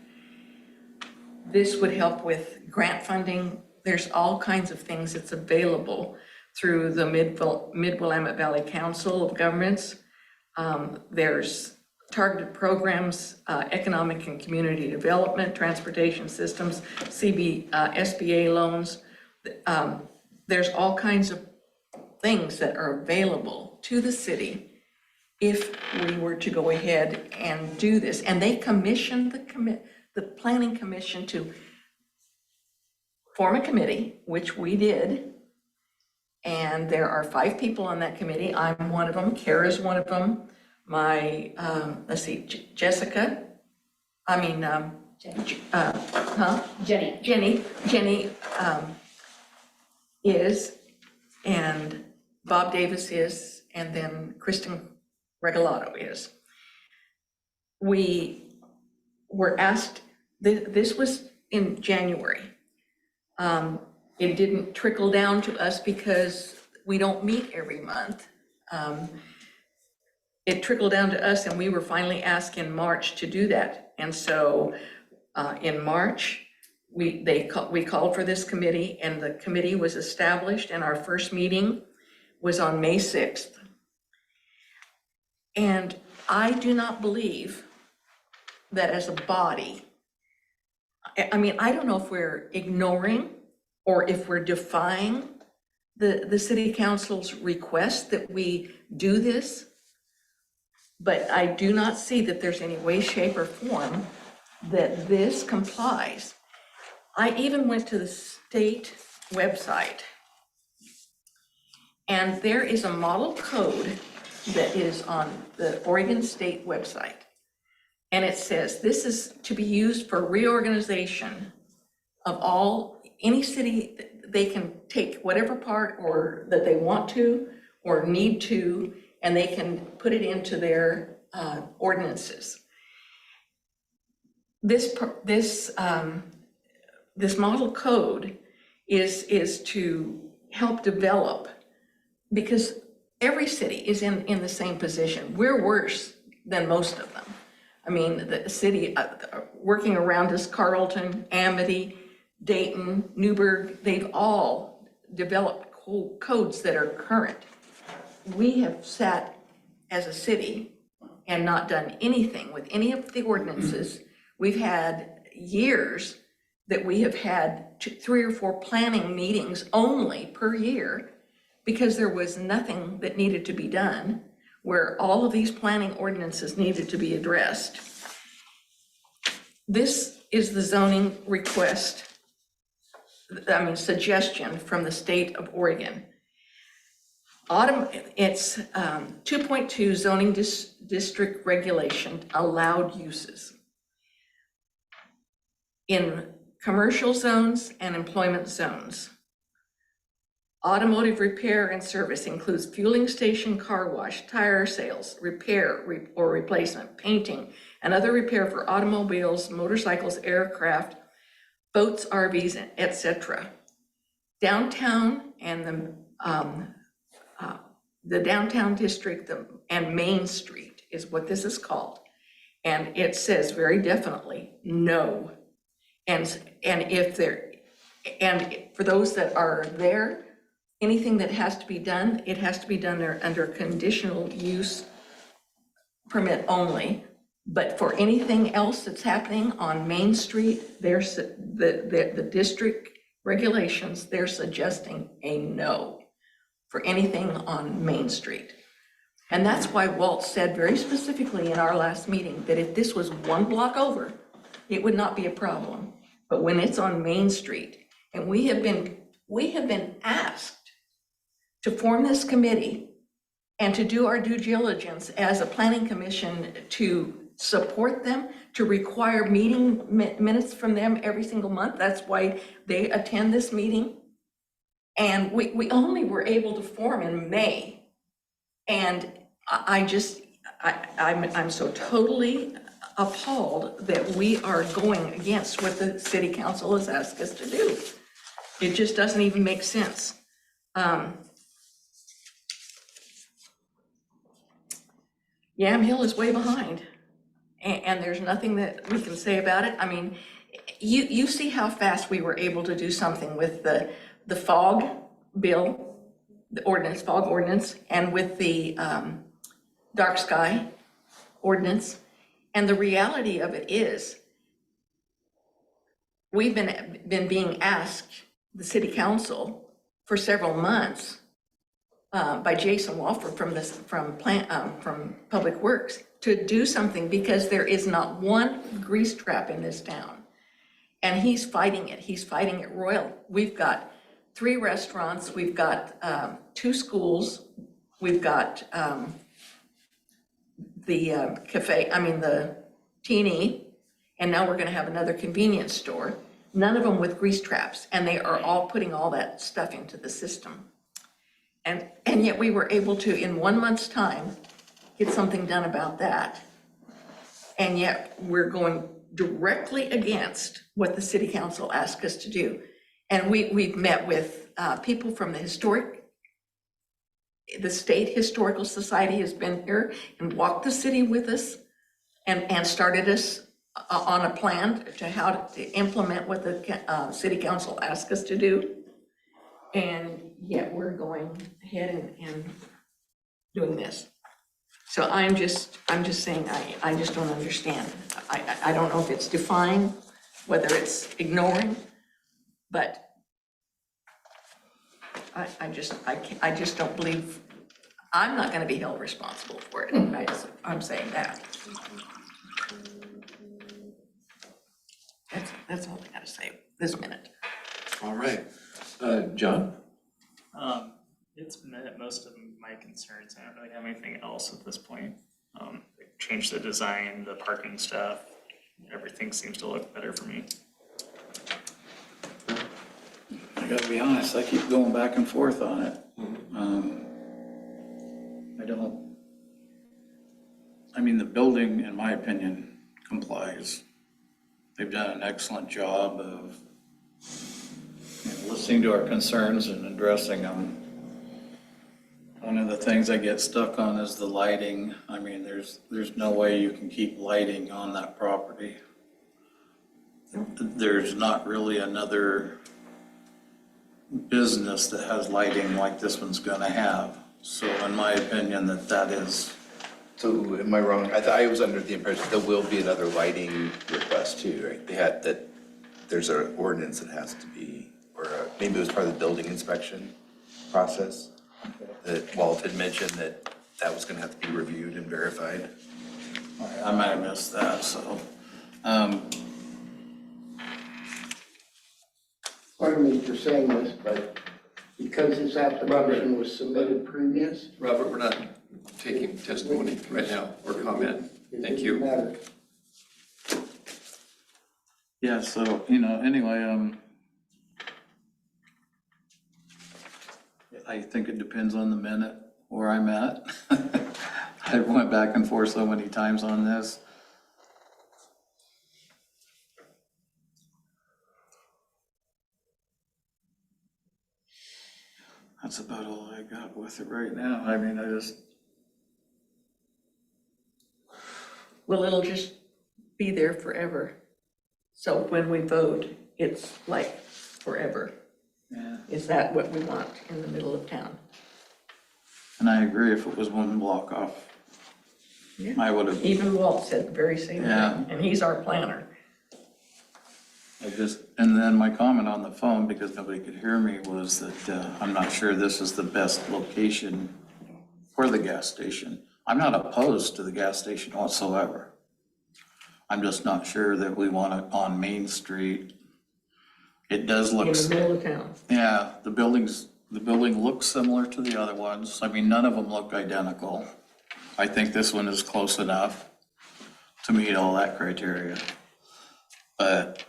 This would help with grant funding. There's all kinds of things that's available through the Mid-Willamette Valley Council of Governments. There's targeted programs, economic and community development, transportation systems, SBA loans. There's all kinds of things that are available to the city if we were to go ahead and do this. And they commissioned the planning commission to form a committee, which we did. And there are 5 people on that committee. I'm one of them, Kara's one of them. My, let's see, Jessica, Jenny is, and Bob Davis is, and then Kristen Regalado is. We were asked, this was in January. It didn't trickle down to us because we don't meet every month. It trickled down to us, and we were finally asked in March to do that. And so in March, we called for this committee, and the committee was established, and our first meeting was on May 6th. And I do not believe that as a body, I mean, I don't know if we're ignoring or if we're defying the city council's request that we do this. But I do not see that there's any way, shape, or form that this complies. I even went to the state website, and there is a model code that is on the Oregon State website. And it says this is to be used for reorganization of any city. They can take whatever part or that they want to or need to, and they can put it into their ordinances. This model code is to help develop, because every city is in the same position. We're worse than most of them. I mean, the city working around us, Carlton, Amity, Dayton, Newburgh, they've all developed codes that are current. We have sat as a city and not done anything with any of the ordinances. We've had years that we have had 3 or 4 planning meetings only per year because there was nothing that needed to be done, where all of these planning ordinances needed to be addressed. This is the zoning request, suggestion from the state of Oregon. It's 2.2 zoning district regulation, allowed uses in commercial zones and employment zones. Automotive repair and service includes fueling station, car wash, tire sales, repair or replacement, painting, and other repair for automobiles, motorcycles, aircraft, boats, RVs, etc. Downtown and the downtown district and Main Street is what this is called. And it says very definitely, no. And for those that are there, anything that has to be done, it has to be done there under conditional use permit only. But for anything else that's happening on Main Street, there's the district regulations, they're suggesting a no for anything on Main Street. And that's why Walt said very specifically in our last meeting that if this was one block over, it would not be a problem. But when it's on Main Street, and we have been asked to form this committee and to do our due diligence as a planning commission to support them, to require meeting minutes from them every single month. That's why they attend this meeting. And we only were able to form in May. And I'm so totally appalled that we are going against what the city council has asked us to do. It just doesn't even make sense. Yamhill is way behind, and there's nothing that we can say about it. I mean, you see how fast we were able to do something with the fog bill, the ordinance, fog ordinance, and with the dark sky ordinance. And the reality of it is, we've been being asked, the city council, for several months by Jason Walford from Public Works to do something, because there is not one grease trap in this town. And he's fighting it. He's fighting it royal. We've got 3 restaurants. We've got 2 schools. We've got the cafe, the T&E, and now we're gonna have another convenience store, none of them with grease traps, and they are all putting all that stuff into the system. And yet we were able to, in 1 month's time, get something done about that. And yet we're going directly against what the city council asked us to do. And we've met with people from the State Historical Society has been here and walked the city with us and started us on a plan to how to implement what the city council asked us to do. And yet we're going ahead and doing this. So I'm just saying, I just don't understand. I don't know if it's defying, whether it's ignoring, but I just don't believe, I'm not gonna be held responsible for it. I'm saying that. That's all I gotta say this minute. All right. John? It's met most of my concerns. I don't really have anything else at this point. They changed the design, the parking stuff, everything seems to look better for me. I gotta be honest, I keep going back and forth on it. The building, in my opinion, complies. They've done an excellent job of listening to our concerns and addressing them. One of the things I get stuck on is the lighting. There's no way you can keep lighting on that property. There's not really another business that has lighting like this one's gonna have. So in my opinion, that is. So am I wrong? I was under the impression there will be another lighting request too, right? They had that, there's an ordinance that has to be, or maybe it was part of the building inspection process that Walt had mentioned that was gonna have to be reviewed and verified. I might have missed that, so. Pardon me for saying this, but because this application was submitted previous. Robert, we're not taking testimony right now or comment. Thank you. Matter. Yeah, so, anyway, I think it depends on the minute where I'm at. I went back and forth so many times on this. That's about all I got with it right now. I mean, I just, Well, it'll just be there forever. So when we vote, it's like forever. yeah. Is that what we want in the middle of town? And I agree, if it was one block off, Yeah. I would have, Even Walt said the very same Yeah. thing, and he's our planner. and then my comment on the phone, because nobody could hear me, was that I'm not sure this is the best location for the gas station. I'm not opposed to the gas station whatsoever. I'm just not sure that we want it on Main Street. It does look. In the middle of town. Yeah, the building looks similar to the other ones. I mean, none of them look identical. I think this one is close enough to meet all that criteria. But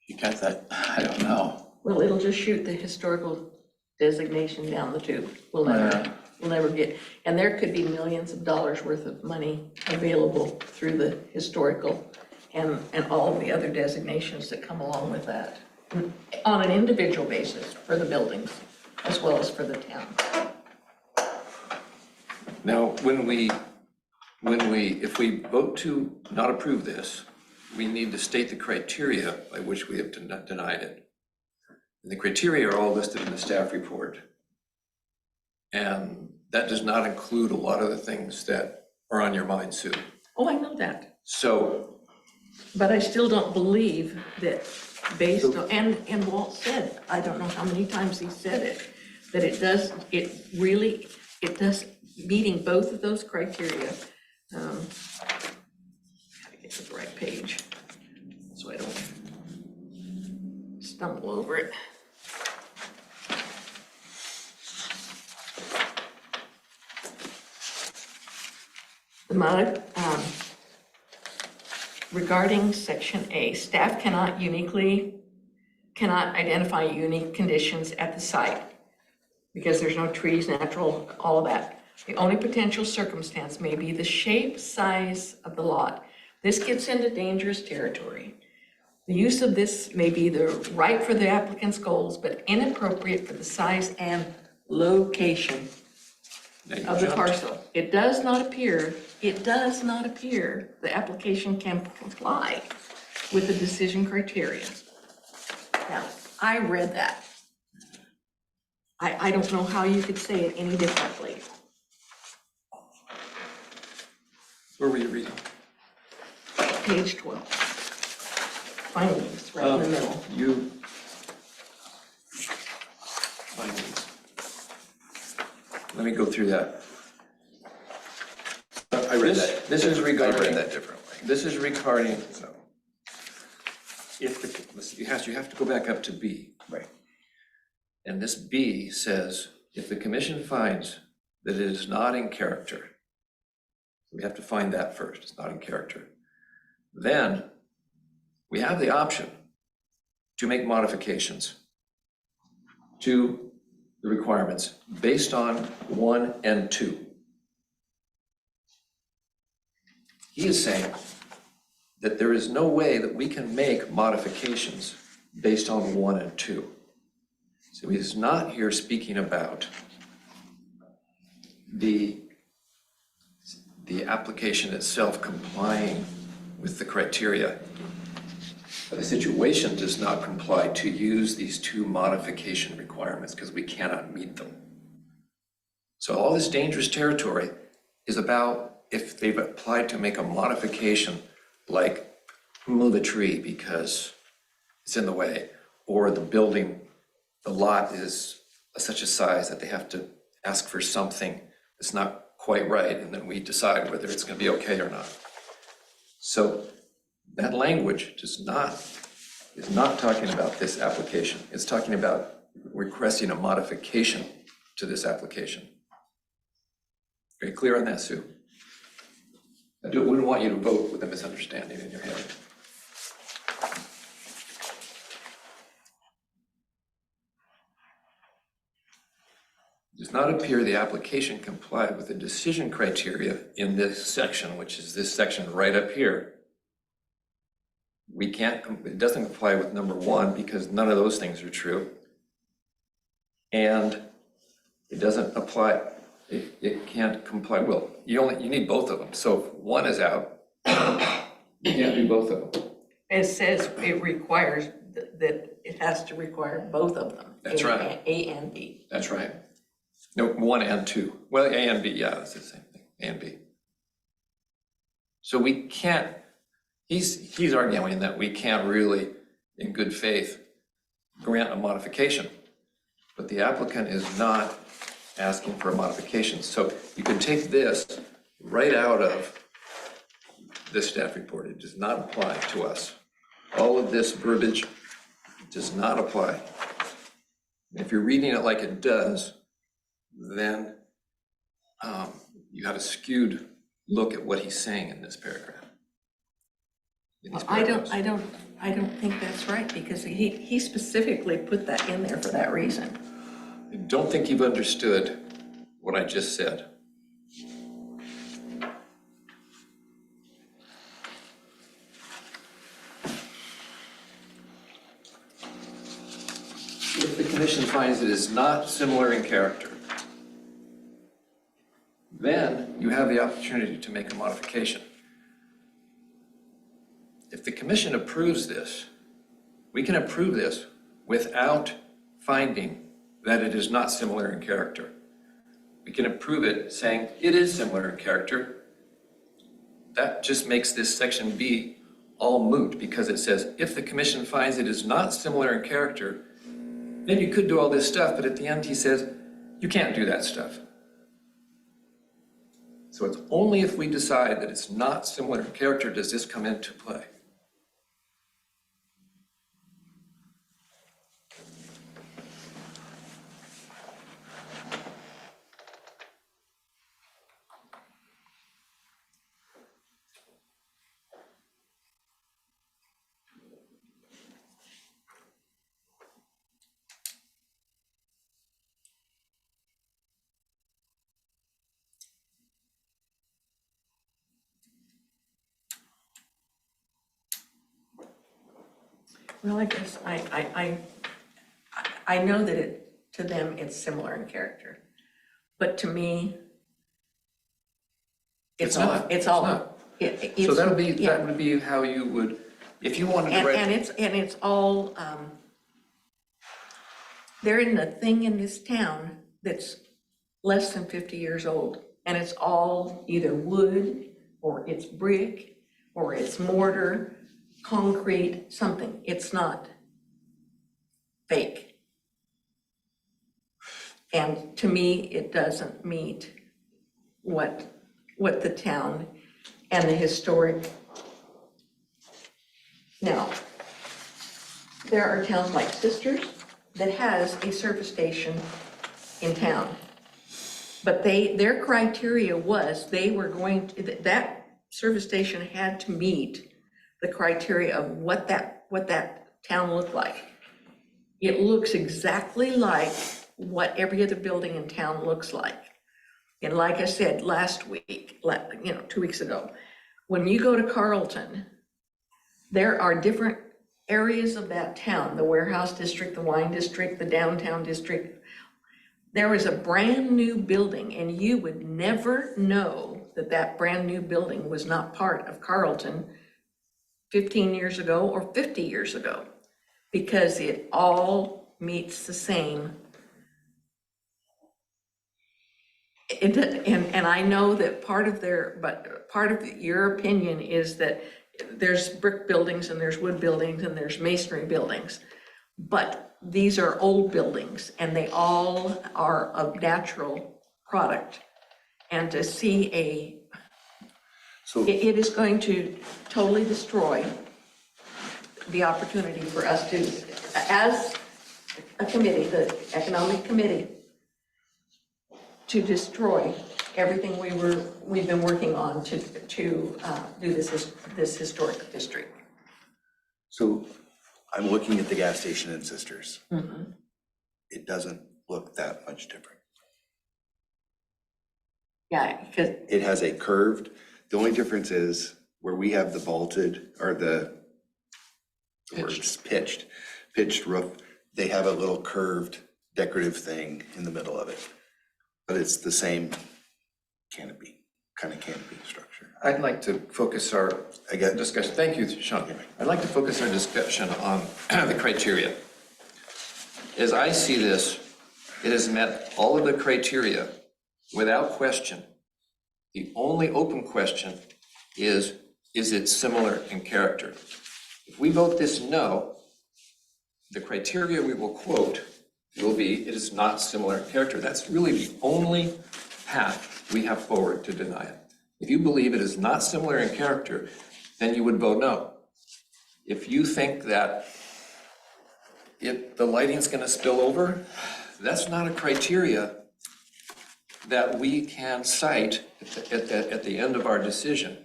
you got that, I don't know. Well, it'll just shoot the historical designation down the tube. We'll never get, and there could be millions of dollars worth of money available through the historical and all the other designations that come along with that on an individual basis for the buildings as well as for the town. Now, if we vote to not approve this, we need to state the criteria by which we have denied it. And the criteria are all listed in the staff report. And that does not include a lot of the things that are on your mind, Sue. Oh, I know that, So, but I still don't believe that based on, and Walt said, I don't know how many times he said it, that it does meeting both of those criteria. Gotta get to the right page, so I don't stumble over it. Regarding section A, staff cannot identify unique conditions at the site because there's no trees, natural, all of that. The only potential circumstance may be the shape, size of the lot. This gets into dangerous territory. The use of this may be right for the applicant's goals, but inappropriate for the size and location of the parcel. It does not appear the application can comply with the decision criteria. Now, I read that. I don't know how you could say it any differently. where were you reading? Page 12. Findings, right in the middle. Findings. Let me go through that. I read that. This is regarding. I read that differently. This is regarding, if you have to go back up to B. Right. And this B says, if the commission finds that it is not in character, we have to find that first, it's not in character. Then we have the option to make modifications to the requirements based on 1 and 2. He is saying that there is no way that we can make modifications based on 1 and 2. So he's not here speaking about the application itself complying with the criteria. But the situation does not comply to use these 2 modification requirements because we cannot meet them. So all this dangerous territory is about if they've applied to make a modification, like move a tree because it's in the way, or the building, the lot is such a size that they have to ask for something that's not quite right, and then we decide whether it's going to be okay or not. So that language is not talking about this application. It's talking about requesting a modification to this application. Very clear on that, Sue? I wouldn't want you to vote with a misunderstanding in your head. It does not appear the application complied with the decision criteria in this section, which is this section right up here. It doesn't comply with number 1 because none of those things are true. and it doesn't apply, it can't comply, well, you need both of them. So if one is out, you can't do both of them. It says it requires, that it has to require both of them. That's right. A and B. That's right. No, 1 and 2. Well, A and B, yeah, it's the same thing, A and B. So we can't, he's arguing that we can't really, in good faith, grant a modification. But the applicant is not asking for a modification. So you can take this right out of this staff report. It does not apply to us. All of this verbiage does not apply. If you're reading it like it does, then you have a skewed look at what he's saying in this paragraph. In these paragraphs. I don't think that's right, because he specifically put that in there for that reason. I don't think you've understood what I just said. If the commission finds it is not similar in character, then you have the opportunity to make a modification. If the commission approves this, we can approve this without finding that it is not similar in character. We can approve it saying it is similar in character. That just makes this section B all moot, because it says if the commission finds it is not similar in character, then you could do all this stuff, but at the end he says you can't do that stuff. So it's only if we decide that it's not similar in character does this come into play. Well, I guess I know that to them, it's similar in character, but to me, It's not. It's It's all. not. It's- So that yeah. would be how you would, if you wanted to write. And it's all, there isn't a thing in this town that's less than 50 years old. And it's all either wood, or it's brick, or it's mortar, concrete, something. It's not fake. And to me, it doesn't meet what the town and the historic. Now, there are towns like Sisters that has a service station in town. But their criteria was they were going to, that service station had to meet the criteria of what that town looked like. It looks exactly like what every other building in town looks like. And like I said last week, 2 weeks ago, when you go to Carlton, there are different areas of that town, the warehouse district, the wine district, the downtown district. There was a brand new building, and you would never know that that brand new building was not part of Carlton 15 years ago or 50 years ago, because it all meets the same. And I know that part of your opinion is that there's brick buildings and there's wood buildings and there's masonry buildings. But these are old buildings and they all are of natural product. And to see it is going to totally destroy the opportunity for us to, as a committee, the economic committee, to destroy everything we've been working on to do this historic district. So I'm looking at the gas station in Sisters. Mhm. It doesn't look that much different. Yeah, because It has a curved, the only difference is where we have the vaulted or the pitched roof, they have a little curved decorative thing in the middle of it. But it's the same canopy, kind of canopy structure. I'd like to focus our discussion, thank you, Sean. I'd like to focus our discussion on the criteria. As I see this, it has met all of the criteria without question. The only open question is it similar in character? If we vote this no, the criteria we will quote will be, it is not similar in character. That's really the only path we have forward to deny it. If you believe it is not similar in character, then you would vote no. If you think that the lighting's gonna spill over, that's not a criteria that we can cite at the end of our decision,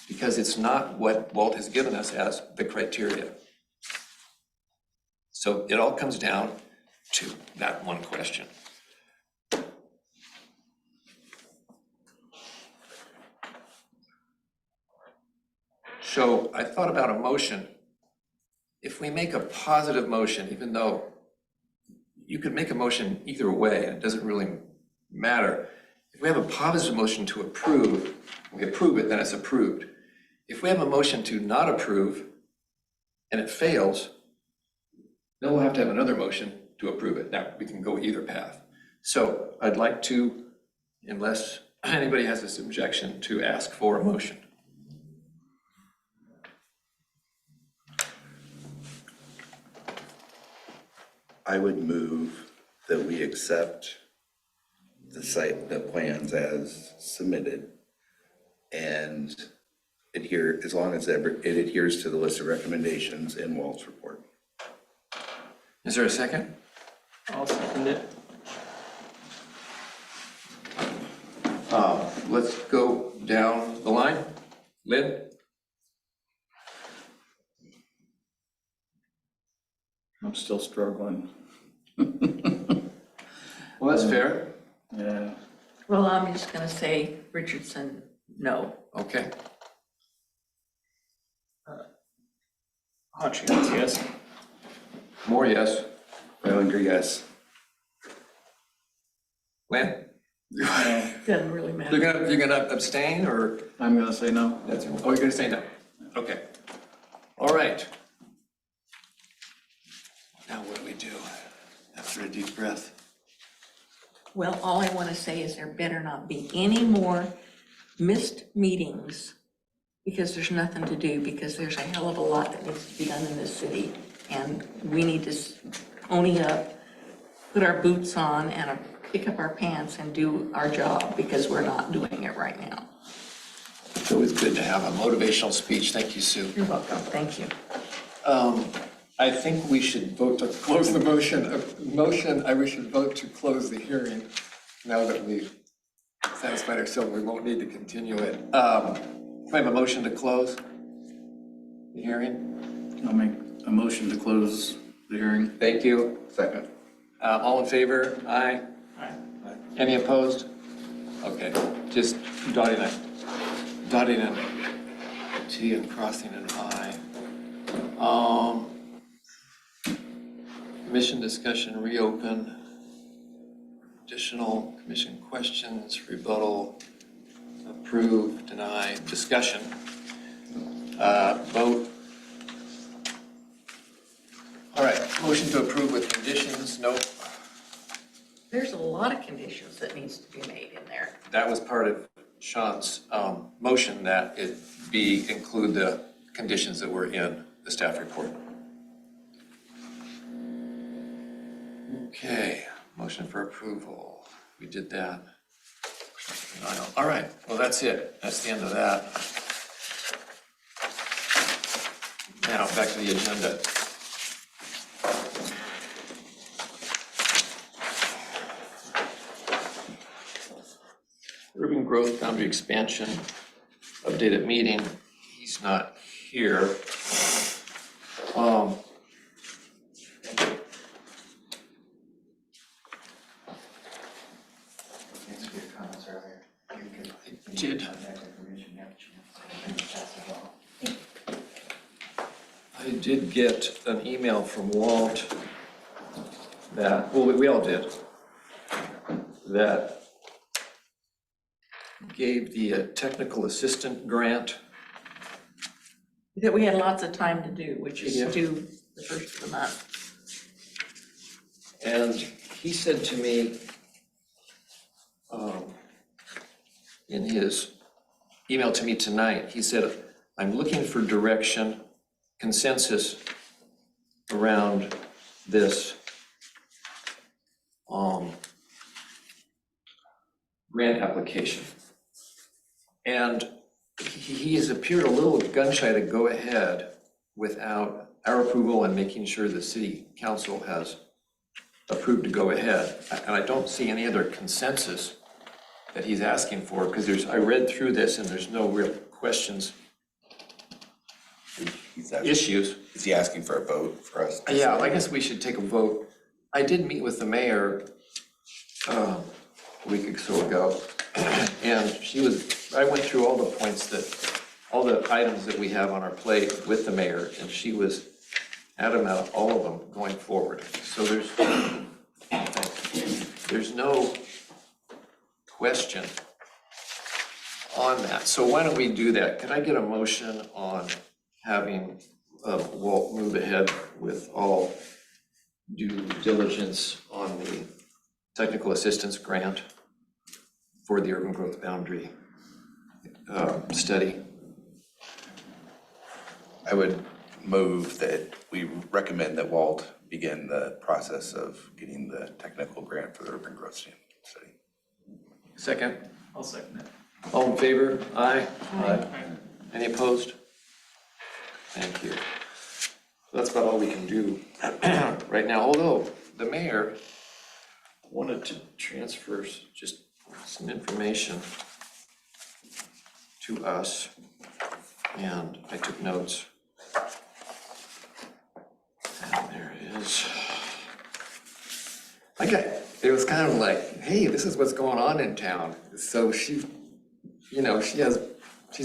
because it's not what Walt has given us as the criteria. So it all comes down to that one question. So I thought about a motion. If we make a positive motion, even though you could make a motion either way, and it doesn't really matter. If we have a positive motion to approve, we approve it, then it's approved. If we have a motion to not approve and it fails, then we'll have to have another motion to approve it. Now, we can go either path. So I'd like to, unless anybody has this objection, to ask for a motion. I would move that we accept the plans as submitted and adhere, as long as it adheres to the list of recommendations in Walt's report. Is there a second? I'll second it. Let's go down the line. Lynn? I'm still struggling. Well, that's fair. Yeah. Well, I'm just gonna say Richardson, no. Okay. Hutchins, yes. Moore, yes. Bellinger, yes. Lynn? Doesn't really matter. You're gonna abstain, or I'm gonna say no. that's, oh, you're gonna say no? Okay. All right. Now what do we do after a deep breath? Well, all I want to say is there better not be any more missed meetings, because there's nothing to do, because there's a hell of a lot that needs to be done in this city. And we need to own up, put our boots on and pick up our pants and do our job, because we're not doing it right now. It's always good to have a motivational speech. Thank you, Sue. You're welcome, thank you. I think we should vote to close the motion. We should vote to close the hearing now that we've satisfied ourselves. We won't need to continue it. Can I have a motion to close the hearing? I'll make a motion to close the hearing. Thank you. Second. All in favor? Aye. Aye. Any opposed? Okay, just dotting an T and crossing an I. Commission discussion reopen. Additional commission questions, rebuttal, approve, deny, discussion. Vote. All right, motion to approve with conditions, no. There's a lot of conditions that needs to be made in there. That was part of Sean's motion, that it include the conditions that were in the staff report. Okay, motion for approval. We did that. All right, well, that's it. That's the end of that. Now, back to the agenda. Urban growth boundary expansion, updated meeting. He's not here. Thanks for your comments earlier. I did get an email from Walt that, well, we all did, that gave the technical assistant grant. That we had lots of time to do, which is Yeah. due the first of the month. And he said to me, in his email to me tonight, he said, I'm looking for direction, consensus around this grant application. And he has appeared a little gun shy to go ahead without our approval and making sure the city council has approved to go ahead. And I don't see any other consensus that he's asking for, because I read through this and there's no real questions, He's actually- issues. Is he asking for a vote for us? to Yeah, say? I guess we should take a vote. I did meet with the mayor a week or so ago, and I went through all the points all the items that we have on our plate with the mayor, and she was adamant on all of them going forward. So there's no question on that. So why don't we do that? Could I get a motion on having Walt move ahead with all due diligence on the technical assistance grant for the urban growth boundary study? I would move that we recommend that Walt begin the process of getting the technical grant for the urban growth study. Second, I'll second it. all in favor? Aye. Aye. Any opposed? Thank you. That's about all we can do right now, although the mayor wanted to transfer just some information to us, and I took notes. And there it is. It was kind of like, hey, this is what's going on in town. So she's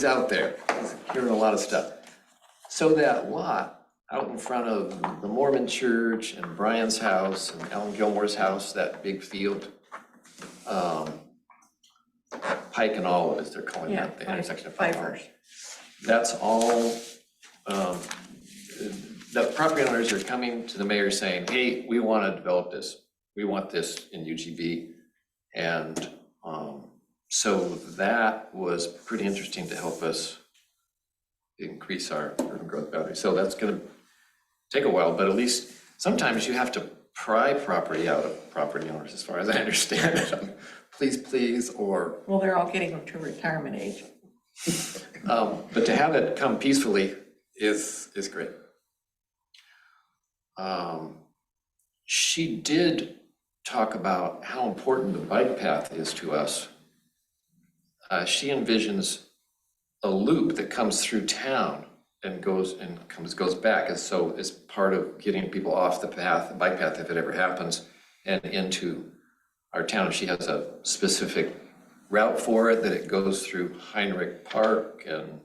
out there, she's hearing a lot of stuff. So that lot out in front of the Mormon church and Brian's house and Alan Gilmore's house, that big field, Pike and Olive, as they're calling Yeah, that, the intersection of Pike and Olive. Pfeiffer's. That's all, the property owners are coming to the mayor saying, hey, we want to develop this. We want this in UGB. And so that was pretty interesting to help us increase our urban growth boundary. So that's going to take a while, but at least sometimes you have to pry property out of property owners, as far as I understand it. Please, or Well, they're all getting to retirement age. but to have it come peacefully is great. She did talk about how important the bike path is to us. She envisions a loop that comes through town and goes back, and so it's part of getting people off the bike path if it ever happens, and into our town. She has a specific route for it, that it goes through Heinrich Park, and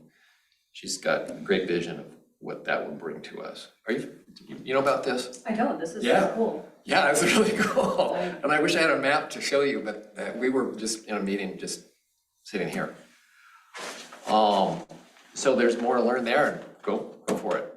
she's got a great vision of what that would bring to us. You know about this? I know, this is Yeah. so cool. Yeah, it's really cool. And I wish I had a map to show you, but we were just in a meeting, just sitting here. So there's more to learn there, and go for it.